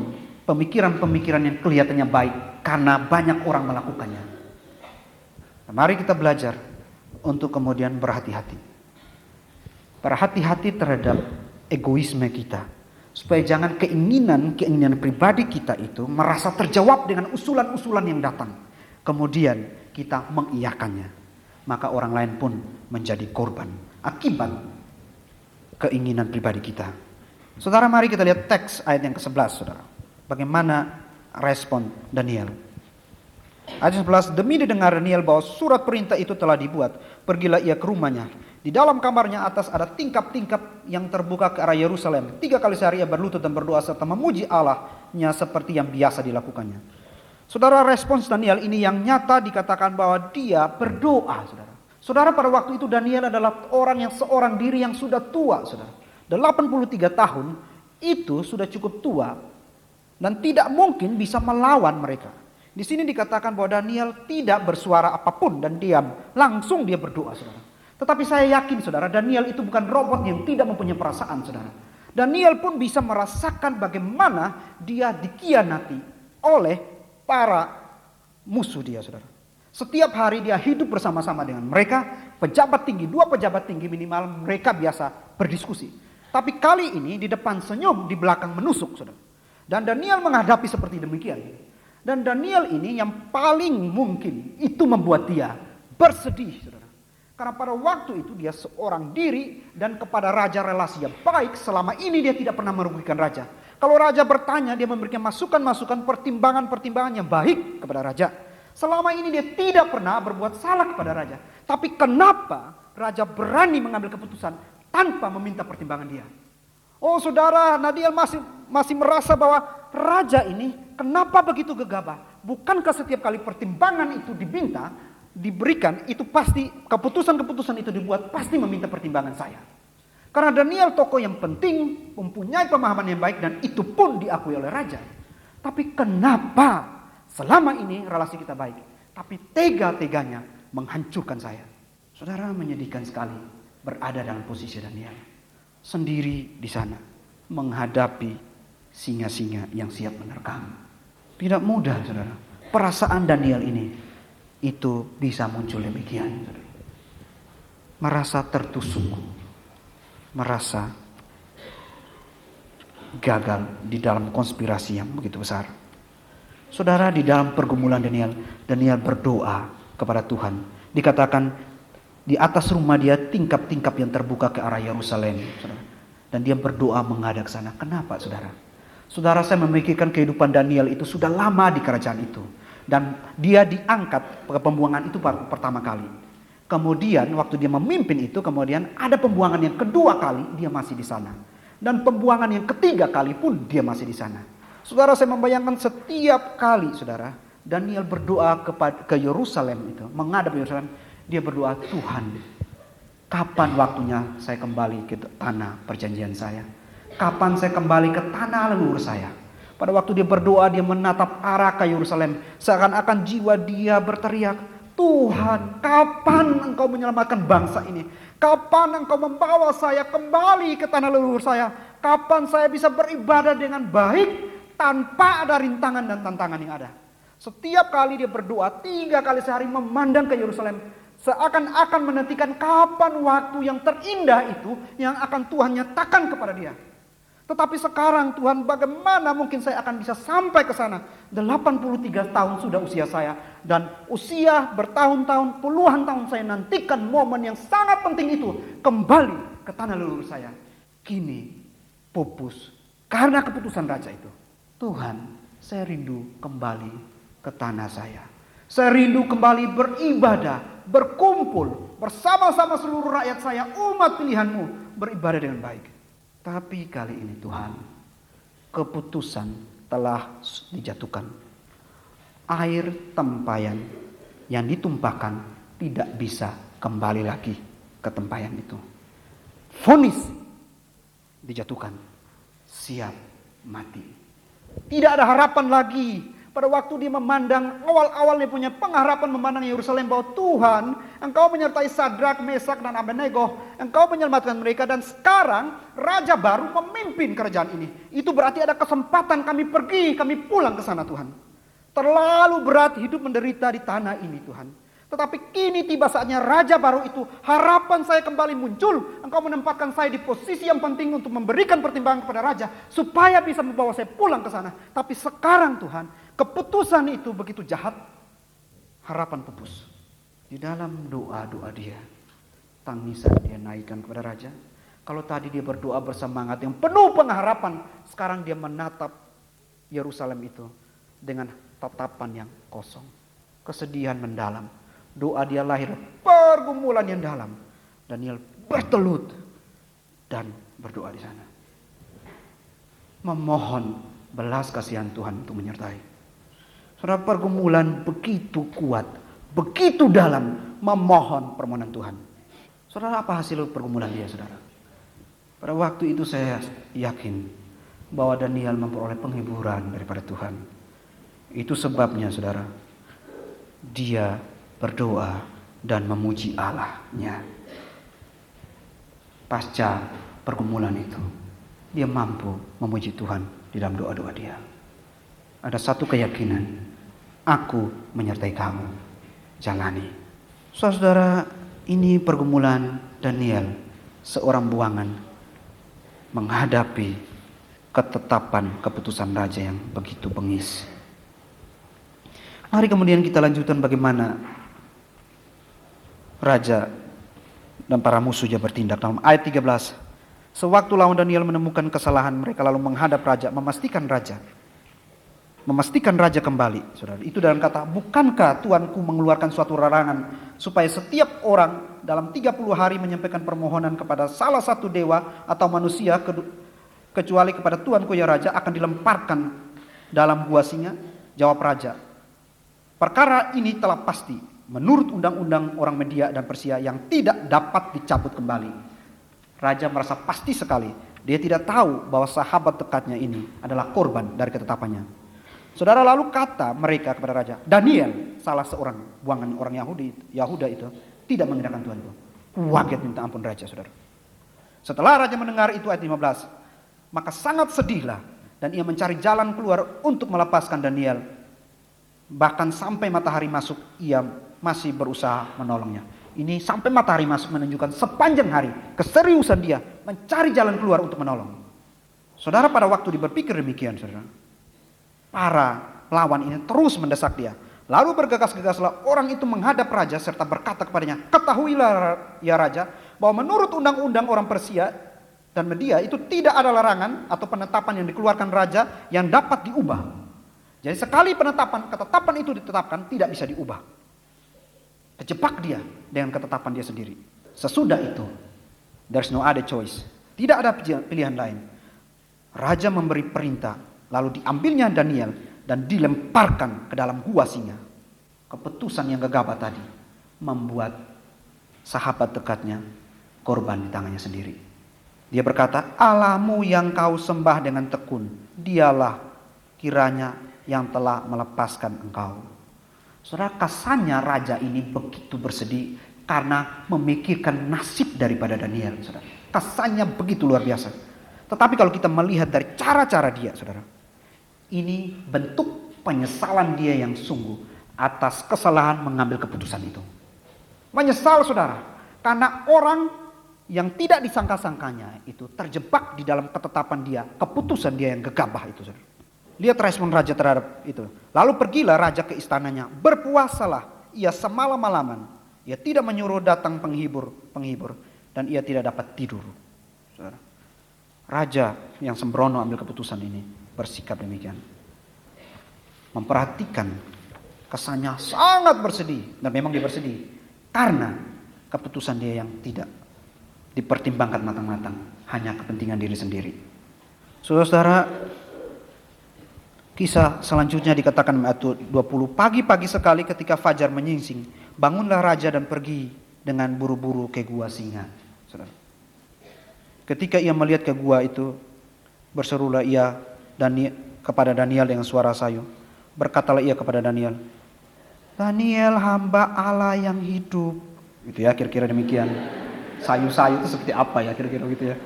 pemikiran-pemikiran yang kelihatannya baik karena banyak orang melakukannya. Nah, mari kita belajar untuk kemudian berhati-hati. Berhati-hati terhadap egoisme kita. Supaya jangan keinginan pribadi kita itu merasa terjawab dengan usulan-usulan yang datang. Kemudian kita mengiyakannya. Maka orang lain pun menjadi korban akibat keinginan pribadi kita. Saudara, mari kita lihat teks ayat yang ke-11, saudara. Bagaimana respon Daniel. Ayat 11, demi didengar Daniel bahwa surat perintah itu telah dibuat, pergilah ia ke rumahnya. Di dalam kamarnya atas ada tingkap-tingkap yang terbuka ke arah Yerusalem. 3 kali sehari ia berlutut dan berdoa serta memuji Allahnya seperti yang biasa dilakukannya. Saudara, respons Daniel ini yang nyata dikatakan bahwa dia berdoa, saudara. Saudara, pada waktu itu Daniel adalah orang yang seorang diri yang sudah tua, saudara. 83 tahun itu sudah cukup tua dan tidak mungkin bisa melawan mereka. Di sini dikatakan bahwa Daniel tidak bersuara apapun dan diam. Langsung dia berdoa, saudara. Tetapi saya yakin, saudara, Daniel itu bukan robot yang tidak mempunyai perasaan, saudara. Daniel pun bisa merasakan bagaimana dia dikhianati oleh para musuh dia, saudara. Setiap hari dia hidup bersama-sama dengan mereka, pejabat tinggi, 2 pejabat tinggi minimal, mereka biasa berdiskusi. Tapi kali ini di depan senyum, di belakang menusuk, saudara. Dan Daniel menghadapi seperti demikian. Dan Daniel ini yang paling mungkin itu membuat dia bersedih, saudara. Karena pada waktu itu dia seorang diri dan kepada raja relasi yang baik. Selama ini dia tidak pernah merugikan raja. Kalau raja bertanya, dia memberikan masukan-masukan, pertimbangan-pertimbangan yang baik kepada raja. Selama ini dia tidak pernah berbuat salah kepada raja. Tapi kenapa raja berani mengambil keputusan tanpa meminta pertimbangan dia? Oh saudara, Daniel masih merasa bahwa raja ini kenapa begitu gegabah? Bukankah setiap kali pertimbangan itu diberikan, itu pasti keputusan-keputusan itu dibuat pasti meminta pertimbangan saya. Karena Daniel tokoh yang penting, mempunyai pemahaman yang baik dan itu pun diakui oleh raja. Tapi kenapa selama ini relasi kita baik, tapi tega-teganya menghancurkan saya? Saudara, menyedihkan sekali berada dalam posisi Daniel. Sendiri di sana menghadapi singa-singa yang siap menerkam. Tidak mudah, saudara. Perasaan Daniel ini itu bisa muncul demikian. Merasa tertusuk, merasa gagal di dalam konspirasi yang begitu besar. Saudara, di dalam pergumulan Daniel berdoa kepada Tuhan. Dikatakan di atas rumah dia tingkap-tingkap yang terbuka ke arah Yerusalem. Dan dia berdoa menghadap sana. Kenapa, saudara? Saudara, saya memikirkan kehidupan Daniel itu sudah lama di kerajaan itu. Dan dia diangkat ke pembuangan itu pertama kali. Kemudian waktu dia memimpin itu, kemudian ada pembuangan yang kedua kali, dia masih di sana. Dan pembuangan yang ketiga kali pun dia masih di sana. Saudara, saya membayangkan setiap kali, saudara, Daniel berdoa ke Yerusalem itu, menghadap Yerusalem, dia berdoa, Tuhan, kapan waktunya saya kembali ke tanah perjanjian saya? Kapan saya kembali ke tanah leluhur saya? Pada waktu dia berdoa, dia menatap arah ke Yerusalem. Seakan-akan jiwa dia berteriak, Tuhan, kapan engkau menyelamatkan bangsa ini? Kapan engkau membawa saya kembali ke tanah leluhur saya? Kapan saya bisa beribadah dengan baik tanpa ada rintangan dan tantangan yang ada? Setiap kali dia berdoa, 3 kali sehari memandang ke Yerusalem. Seakan-akan menantikan kapan waktu yang terindah itu yang akan Tuhan nyatakan kepada dia. Tetapi sekarang Tuhan, bagaimana mungkin saya akan bisa sampai ke sana? 83 tahun sudah usia saya. Dan usia bertahun-tahun, puluhan tahun saya nantikan momen yang sangat penting itu. Kembali ke tanah leluhur saya. Kini pupus karena keputusan raja itu. Tuhan, saya rindu kembali ke tanah saya. Saya rindu kembali beribadah, berkumpul bersama-sama seluruh rakyat saya, umat pilihanmu, beribadah dengan baik. Tapi kali ini Tuhan, keputusan telah dijatuhkan. Air tempayan yang ditumpahkan tidak bisa kembali lagi ke tempayan itu. Vonis dijatuhkan, siap mati. Tidak ada harapan lagi. Pada waktu dia memandang, awal-awal dia punya pengharapan memandang Yerusalem bahwa Tuhan, engkau menyertai Sadrak, Mesak, dan Abednego. Engkau menyelamatkan mereka dan sekarang raja baru memimpin kerajaan ini. Itu berarti ada kesempatan kami pergi, kami pulang ke sana Tuhan. Terlalu berat hidup menderita di tanah ini Tuhan. Tetapi kini tiba saatnya raja baru itu, harapan saya kembali muncul. Engkau menempatkan saya di posisi yang penting untuk memberikan pertimbangan kepada raja, supaya bisa membawa saya pulang ke sana. Tapi sekarang Tuhan, keputusan itu begitu jahat, harapan pupus. Di dalam doa-doa dia, tangisan dia naikkan kepada raja. Kalau tadi dia berdoa bersemangat yang penuh pengharapan, sekarang dia menatap Yerusalem itu dengan tatapan yang kosong. Kesedihan mendalam. Doa dia lahir pergumulan yang dalam. Daniel bertelut dan berdoa di sana. Memohon belas kasihan Tuhan untuk menyertai. Saudara, pergumulan begitu kuat, begitu dalam, memohon permohonan Tuhan. Saudara, apa hasil pergumulan dia, saudara? Pada waktu itu saya yakin bahwa Daniel memperoleh penghiburan daripada Tuhan. Itu sebabnya, saudara, dia berdoa dan memuji Allah-Nya. Pasca pergumulan itu, dia mampu memuji Tuhan di dalam doa-doa dia. Ada satu keyakinan, aku menyertai kamu, jalani. Saudara, ini pergumulan Daniel, seorang buangan, menghadapi ketetapan keputusan raja yang begitu bengis. Mari kemudian kita lanjutkan bagaimana raja dan para musuhnya bertindak. Dalam ayat 13, sewaktu lawan Daniel menemukan kesalahan, mereka lalu menghadap raja, memastikan raja kembali. Saudara, itu dalam kata, bukankah Tuanku mengeluarkan suatu larangan supaya setiap orang dalam 30 hari menyampaikan permohonan kepada salah satu dewa atau manusia, kecuali kepada Tuanku ya raja, akan dilemparkan dalam gua singa? Jawab raja, perkara ini telah pasti menurut undang-undang orang Media dan Persia yang tidak dapat dicabut kembali. Raja merasa pasti sekali. Dia tidak tahu bahwa sahabat dekatnya ini adalah korban dari ketetapannya. Saudara, lalu kata mereka kepada raja, Daniel, salah seorang buangan orang Yahuda itu, tidak mengenakan Tuhan itu. Kaget minta ampun raja, saudara. Setelah raja mendengar itu ayat 15, maka sangat sedihlah dan ia mencari jalan keluar untuk melepaskan Daniel. Bahkan sampai matahari masuk, ia masih berusaha menolongnya. Ini sampai matahari masuk menunjukkan sepanjang hari keseriusan dia mencari jalan keluar untuk menolong. Saudara, pada waktu dia berpikir demikian, saudara, para lawan ini terus mendesak dia. Lalu bergegas-gegaslah orang itu menghadap raja serta berkata kepadanya, ketahuilah ya raja, bahwa menurut undang-undang orang Persia dan media itu tidak ada larangan atau penetapan yang dikeluarkan raja yang dapat diubah. Jadi sekali ketetapan itu ditetapkan tidak bisa diubah. Kejebak dia dengan ketetapan dia sendiri. Sesudah itu, there's no other choice. Tidak ada pilihan lain. Raja memberi perintah, lalu diambilnya Daniel dan dilemparkan ke dalam gua singa. Keputusan yang gegabah tadi membuat sahabat dekatnya korban di tangannya sendiri. Dia berkata, Allahmu yang kau sembah dengan tekun, dialah kiranya yang telah melepaskan engkau. Saudara, kesannya raja ini begitu bersedih karena memikirkan nasib daripada Daniel. Saudara, kesannya begitu luar biasa. Tetapi kalau kita melihat dari cara-cara dia, saudara, ini bentuk penyesalan dia yang sungguh atas kesalahan mengambil keputusan itu. Menyesal, saudara, karena orang yang tidak disangka-sangkanya itu terjebak di dalam ketetapan dia, keputusan dia yang gegabah itu, saudara. Lihat respon raja terhadap itu. Lalu pergilah raja ke istananya, berpuasalah ia semalam-malaman. Ia tidak menyuruh datang penghibur, dan ia tidak dapat tidur. Saudara. Raja yang sembrono ambil keputusan ini bersikap demikian. Memperhatikan kesannya sangat bersedih, dan memang dia bersedih karena keputusan dia yang tidak dipertimbangkan matang-matang, hanya kepentingan diri sendiri. Saudara-saudara, kisah selanjutnya dikatakan ayat 20, pagi-pagi sekali ketika fajar menyingsing, bangunlah raja dan pergi dengan buru-buru ke gua singa. Saudara. Ketika ia melihat ke gua itu, berserulah ia kepada Daniel dengan suara sayu. Berkatalah ia kepada Daniel, Daniel, hamba Allah yang hidup. Gitu ya, kira-kira demikian. Sayu-sayu itu seperti apa ya, kira-kira gitu ya.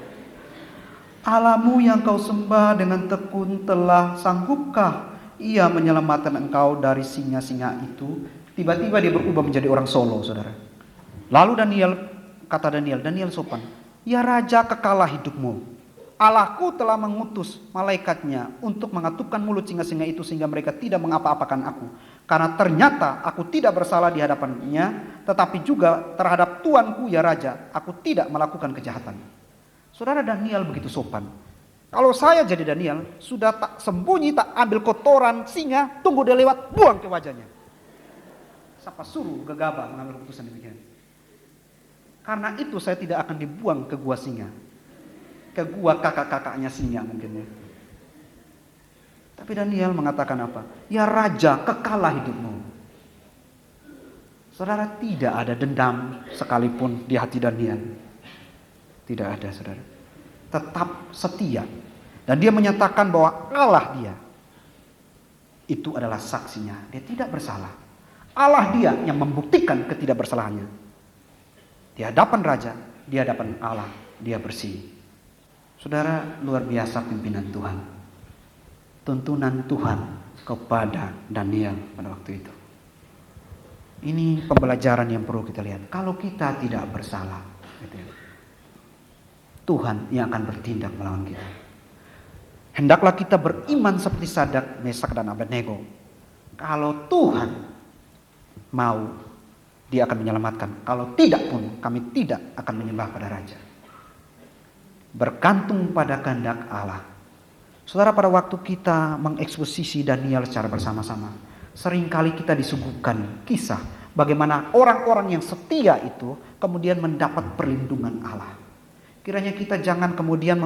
Allahmu yang kau sembah dengan tekun telah sanggupkah ia menyelamatkan engkau dari singa-singa itu? Tiba-tiba dia berubah menjadi orang Solo, saudara. Lalu kata Daniel sopan, ya raja kekalah hidupmu. Allahku telah mengutus malaikatnya untuk mengatupkan mulut singa-singa itu sehingga mereka tidak mengapa-apakan aku. Karena ternyata aku tidak bersalah di hadapannya, tetapi juga terhadap tuanku ya raja, aku tidak melakukan kejahatan. Saudara, Daniel begitu sopan. Kalau saya jadi Daniel, sudah tak sembunyi, tak ambil kotoran singa, tunggu dia lewat, buang ke wajahnya. Siapa suruh gegabah mengambil keputusan demikian? Karena itu saya tidak akan dibuang ke gua singa, ke gua kakak-kakaknya singa mungkin ya. Tapi Daniel mengatakan apa? Ya raja, kekalah hidupmu. Saudara, tidak ada dendam sekalipun di hati Daniel. Tidak ada, saudara. Tetap setia. Dan dia menyatakan bahwa Allah dia itu adalah saksinya. Dia tidak bersalah. Allah dia yang membuktikan ketidakbersalahannya. Di hadapan raja, di hadapan Allah, dia bersih. Saudara, luar biasa pimpinan Tuhan. Tuntunan Tuhan kepada Daniel pada waktu itu. Ini pembelajaran yang perlu kita lihat. Kalau kita tidak bersalah, gitu ya, Tuhan yang akan bertindak melawan kita. Hendaklah kita beriman seperti Sadak, Mesak dan Abednego. Kalau Tuhan mau, dia akan menyelamatkan. Kalau tidak pun, kami tidak akan menyembah pada raja. Bergantung pada kehendak Allah. Saudara, pada waktu kita mengeksposisi Daniel secara bersama-sama, seringkali kita disuguhkan kisah bagaimana orang-orang yang setia itu kemudian mendapat perlindungan Allah. Kiranya kita jangan kemudian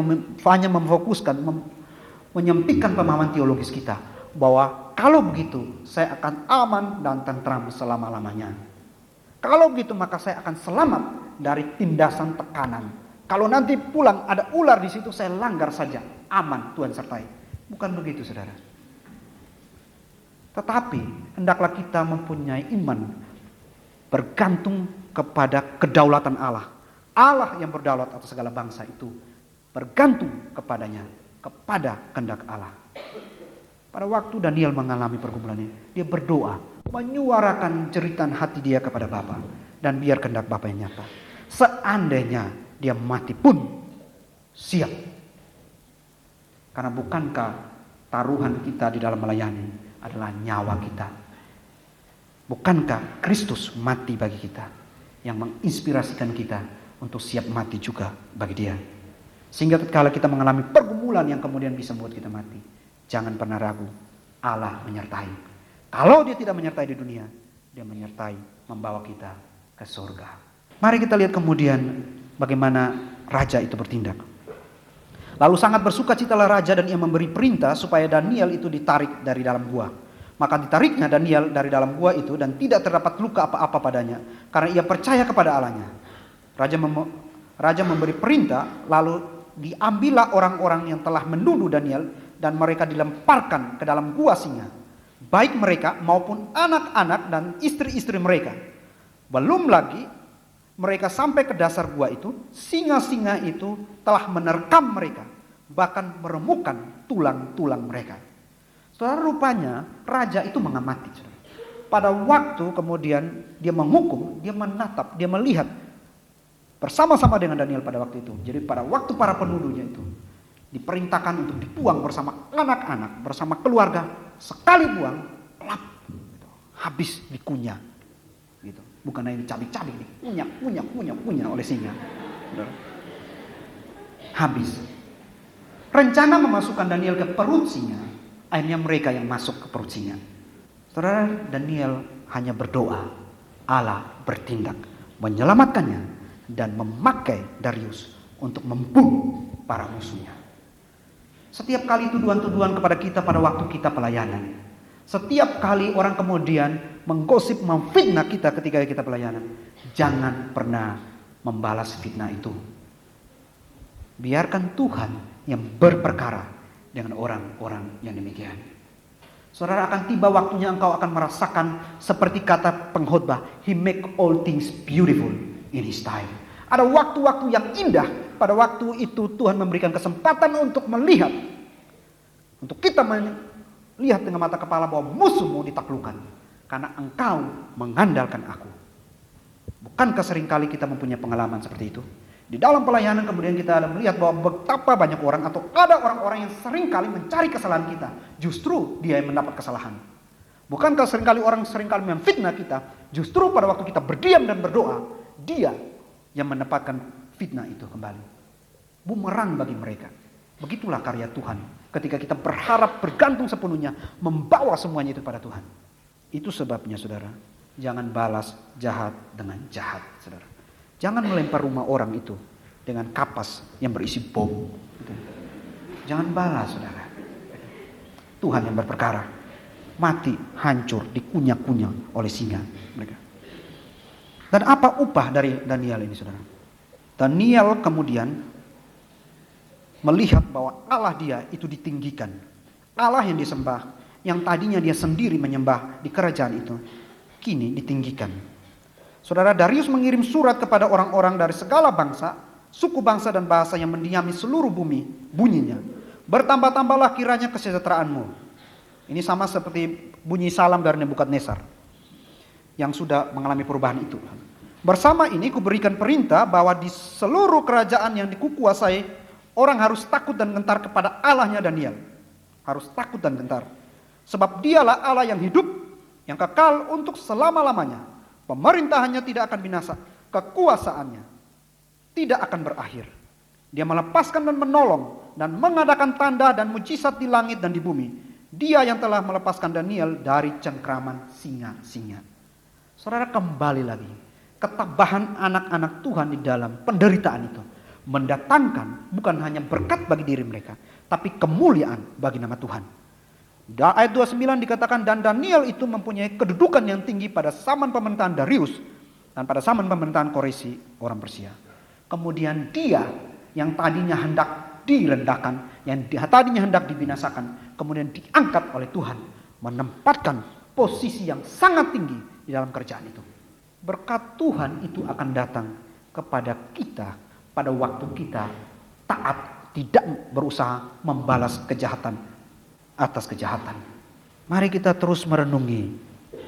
hanya memfokuskan, menyempitkan pemahaman teologis kita, bahwa kalau begitu saya akan aman dan tentram selama-lamanya. Kalau begitu maka saya akan selamat dari tindasan tekanan. Kalau nanti pulang ada ular di situ, saya langgar saja, aman, Tuhan sertai. Bukan begitu, saudara. Tetapi hendaklah kita mempunyai iman bergantung kepada kedaulatan Allah. Allah yang berdaulat atas segala bangsa itu bergantung kepadanya, kepada kehendak Allah. Pada waktu Daniel mengalami pergumulannya, dia berdoa, menyuarakan jeritan hati dia kepada Bapa, dan biar kehendak Bapa yang nyata. Seandainya dia mati pun siap. Karena bukankah taruhan kita di dalam melayani adalah nyawa kita? Bukankah Kristus mati bagi kita, yang menginspirasikan kita untuk siap mati juga bagi dia? Sehingga ketika kita mengalami pergumulan yang kemudian bisa membuat kita mati, jangan pernah ragu, Allah menyertai. Kalau dia tidak menyertai di dunia, dia menyertai membawa kita ke surga. Mari kita lihat kemudian bagaimana raja itu bertindak. Lalu sangat bersukacitalah raja dan ia memberi perintah supaya Daniel itu ditarik dari dalam gua. Maka ditariknya Daniel dari dalam gua itu dan tidak terdapat luka apa-apa padanya, karena ia percaya kepada Allahnya. Raja memberi perintah, lalu diambillah orang-orang yang telah menuduh Daniel dan mereka dilemparkan ke dalam gua singa, baik mereka maupun anak-anak dan istri-istri mereka. Belum lagi mereka sampai ke dasar gua itu, singa-singa itu telah menerkam mereka, bahkan meremukkan tulang-tulang mereka. Saudara, rupanya raja itu mengamati. Pada waktu kemudian dia menghukum, dia menatap, dia melihat bersama-sama dengan Daniel pada waktu itu. Jadi pada waktu para penuduhnya itu diperintahkan untuk dibuang bersama anak-anak, bersama keluarga, sekali buang, pelap, gitu, habis dikunyah, gitu. Bukan hanya dicabik-cabik, dikunyah oleh singa. Habis. Rencana memasukkan Daniel ke perut singa, akhirnya mereka yang masuk ke perut singa. Saudara, Daniel hanya berdoa, Allah bertindak, menyelamatkannya dan memakai Darius untuk membunuh para musuhnya. Setiap kali tuduhan-tuduhan kepada kita pada waktu kita pelayanan, setiap kali orang kemudian menggosip, memfitnah kita ketika kita pelayanan, jangan pernah membalas fitnah itu. Biarkan Tuhan yang berperkara dengan orang-orang yang demikian. Saudara, akan tiba waktunya engkau akan merasakan seperti kata pengkhotbah, He make all things beautiful in His time. Ada waktu-waktu yang indah. Pada waktu itu Tuhan memberikan kesempatan untuk melihat, untuk kita melihat dengan mata kepala bahwa musuhmu ditaklukkan karena engkau mengandalkan aku. Bukankah seringkali kita mempunyai pengalaman seperti itu? Di dalam pelayanan kemudian kita ada melihat bahwa betapa banyak orang atau ada orang-orang yang seringkali mencari kesalahan kita. Justru dia yang mendapat kesalahan. Bukankah seringkali orang memfitnah kita, justru pada waktu kita berdiam dan berdoa, dia yang mendapatkan fitnah itu kembali. Bumerang bagi mereka. Begitulah karya Tuhan. Ketika kita berharap bergantung sepenuhnya, membawa semuanya itu pada Tuhan. Itu sebabnya saudara, jangan balas jahat dengan jahat, saudara. Jangan melempar rumah orang itu dengan kapas yang berisi bom. Jangan balas, saudara. Tuhan yang berperkara. Mati, hancur, dikunyah-kunyah oleh singa mereka. Dan apa upah dari Daniel ini, saudara? Daniel kemudian melihat bahwa Allah dia itu ditinggikan. Allah yang disembah, yang tadinya dia sendiri menyembah di kerajaan itu, kini ditinggikan. Saudara, Darius mengirim surat kepada orang-orang dari segala bangsa, suku bangsa dan bahasa yang mendiami seluruh bumi. Bunyinya, bertambah-tambahlah kiranya kesejahteraanmu. Ini sama seperti bunyi salam dari Nebukadnezar yang sudah mengalami perubahan itu. Bersama ini kuberikan perintah bahwa di seluruh kerajaan yang dikukuasai, orang harus takut dan gentar kepada Allahnya Daniel. Harus takut dan gentar. Sebab dialah Allah yang hidup, yang kekal untuk selama-lamanya. Pemerintahannya tidak akan binasa, kekuasaannya tidak akan berakhir. Dia melepaskan dan menolong dan mengadakan tanda dan mujizat di langit dan di bumi. Dia yang telah melepaskan Daniel dari cengkraman singa-singa. Saudara, kembali lagi, ketabahan anak-anak Tuhan di dalam penderitaan itu mendatangkan bukan hanya berkat bagi diri mereka, tapi kemuliaan bagi nama Tuhan. Ayat 29 dikatakan, dan Daniel itu mempunyai kedudukan yang tinggi pada zaman pemerintahan Darius dan pada zaman pemerintahan Koresi orang Persia. Kemudian dia yang tadinya hendak direndahkan, yang tadinya hendak dibinasakan, kemudian diangkat oleh Tuhan, menempatkan posisi yang sangat tinggi di dalam kerjaan itu. Berkat Tuhan itu akan datang kepada kita pada waktu kita taat, tidak berusaha membalas kejahatan atas kejahatan. Mari kita terus merenungi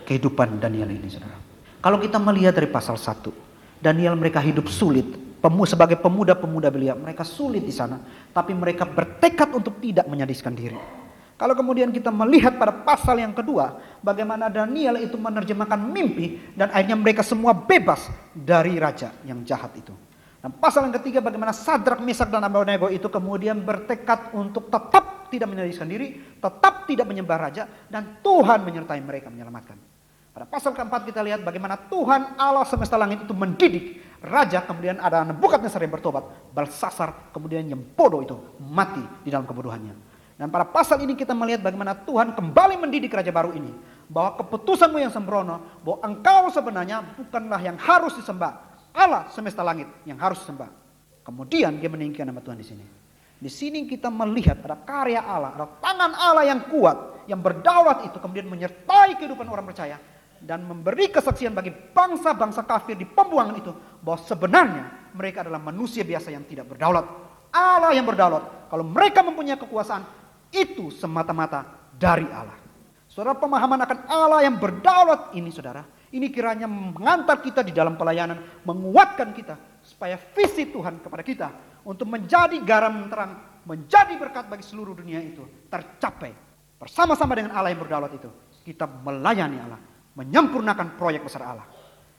kehidupan Daniel ini, saudara. Kalau kita melihat dari pasal 1, Daniel mereka hidup sulit. Sebagai pemuda-pemuda belia, mereka sulit di sana. Tapi mereka bertekad untuk tidak menyadiskan diri. Kalau kemudian kita melihat pada pasal yang kedua, bagaimana Daniel itu menerjemahkan mimpi dan akhirnya mereka semua bebas dari raja yang jahat itu. Dan pasal yang ketiga, bagaimana Sadrak, Mesak, dan Abednego itu kemudian bertekad untuk tetap tidak menajiskan diri, tetap tidak menyembah raja, dan Tuhan menyertai mereka menyelamatkan. Pada pasal keempat kita lihat bagaimana Tuhan Allah semesta langit itu mendidik raja, kemudian ada Nebukadnezar yang bertobat, Belsasar kemudian yang bodoh itu mati di dalam kebodohannya. Dan pada pasal ini kita melihat bagaimana Tuhan kembali mendidik raja baru ini, bahwa keputusanmu yang sembrono, bahwa engkau sebenarnya bukanlah yang harus disembah, Allah semesta langit yang harus disembah. Kemudian dia meninggikan nama Tuhan di sini. Di sini kita melihat ada karya Allah, ada tangan Allah yang kuat, yang berdaulat itu kemudian menyertai kehidupan orang percaya dan memberi kesaksian bagi bangsa-bangsa kafir di pembuangan itu bahwa sebenarnya mereka adalah manusia biasa yang tidak berdaulat. Allah yang berdaulat. Kalau mereka mempunyai kekuasaan, itu semata-mata dari Allah. Saudara, pemahaman akan Allah yang berdaulat ini, saudara, ini kiranya mengantar kita di dalam pelayanan, menguatkan kita supaya visi Tuhan kepada kita untuk menjadi garam terang, menjadi berkat bagi seluruh dunia itu tercapai. Bersama-sama dengan Allah yang berdaulat itu, kita melayani Allah, menyempurnakan proyek besar Allah.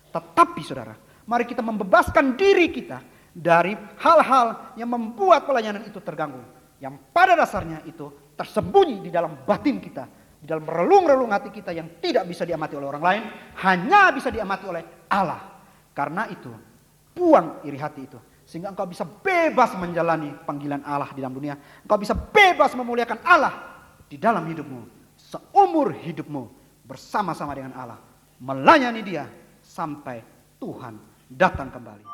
Tetapi saudara, mari kita membebaskan diri kita dari hal-hal yang membuat pelayanan itu terganggu, yang pada dasarnya itu tersembunyi di dalam batin kita, di dalam relung-relung hati kita yang tidak bisa diamati oleh orang lain, hanya bisa diamati oleh Allah. Karena itu, buang iri hati itu, sehingga engkau bisa bebas menjalani panggilan Allah di dalam dunia. Engkau bisa bebas memuliakan Allah di dalam hidupmu, seumur hidupmu, bersama-sama dengan Allah, melayani Dia sampai Tuhan datang kembali.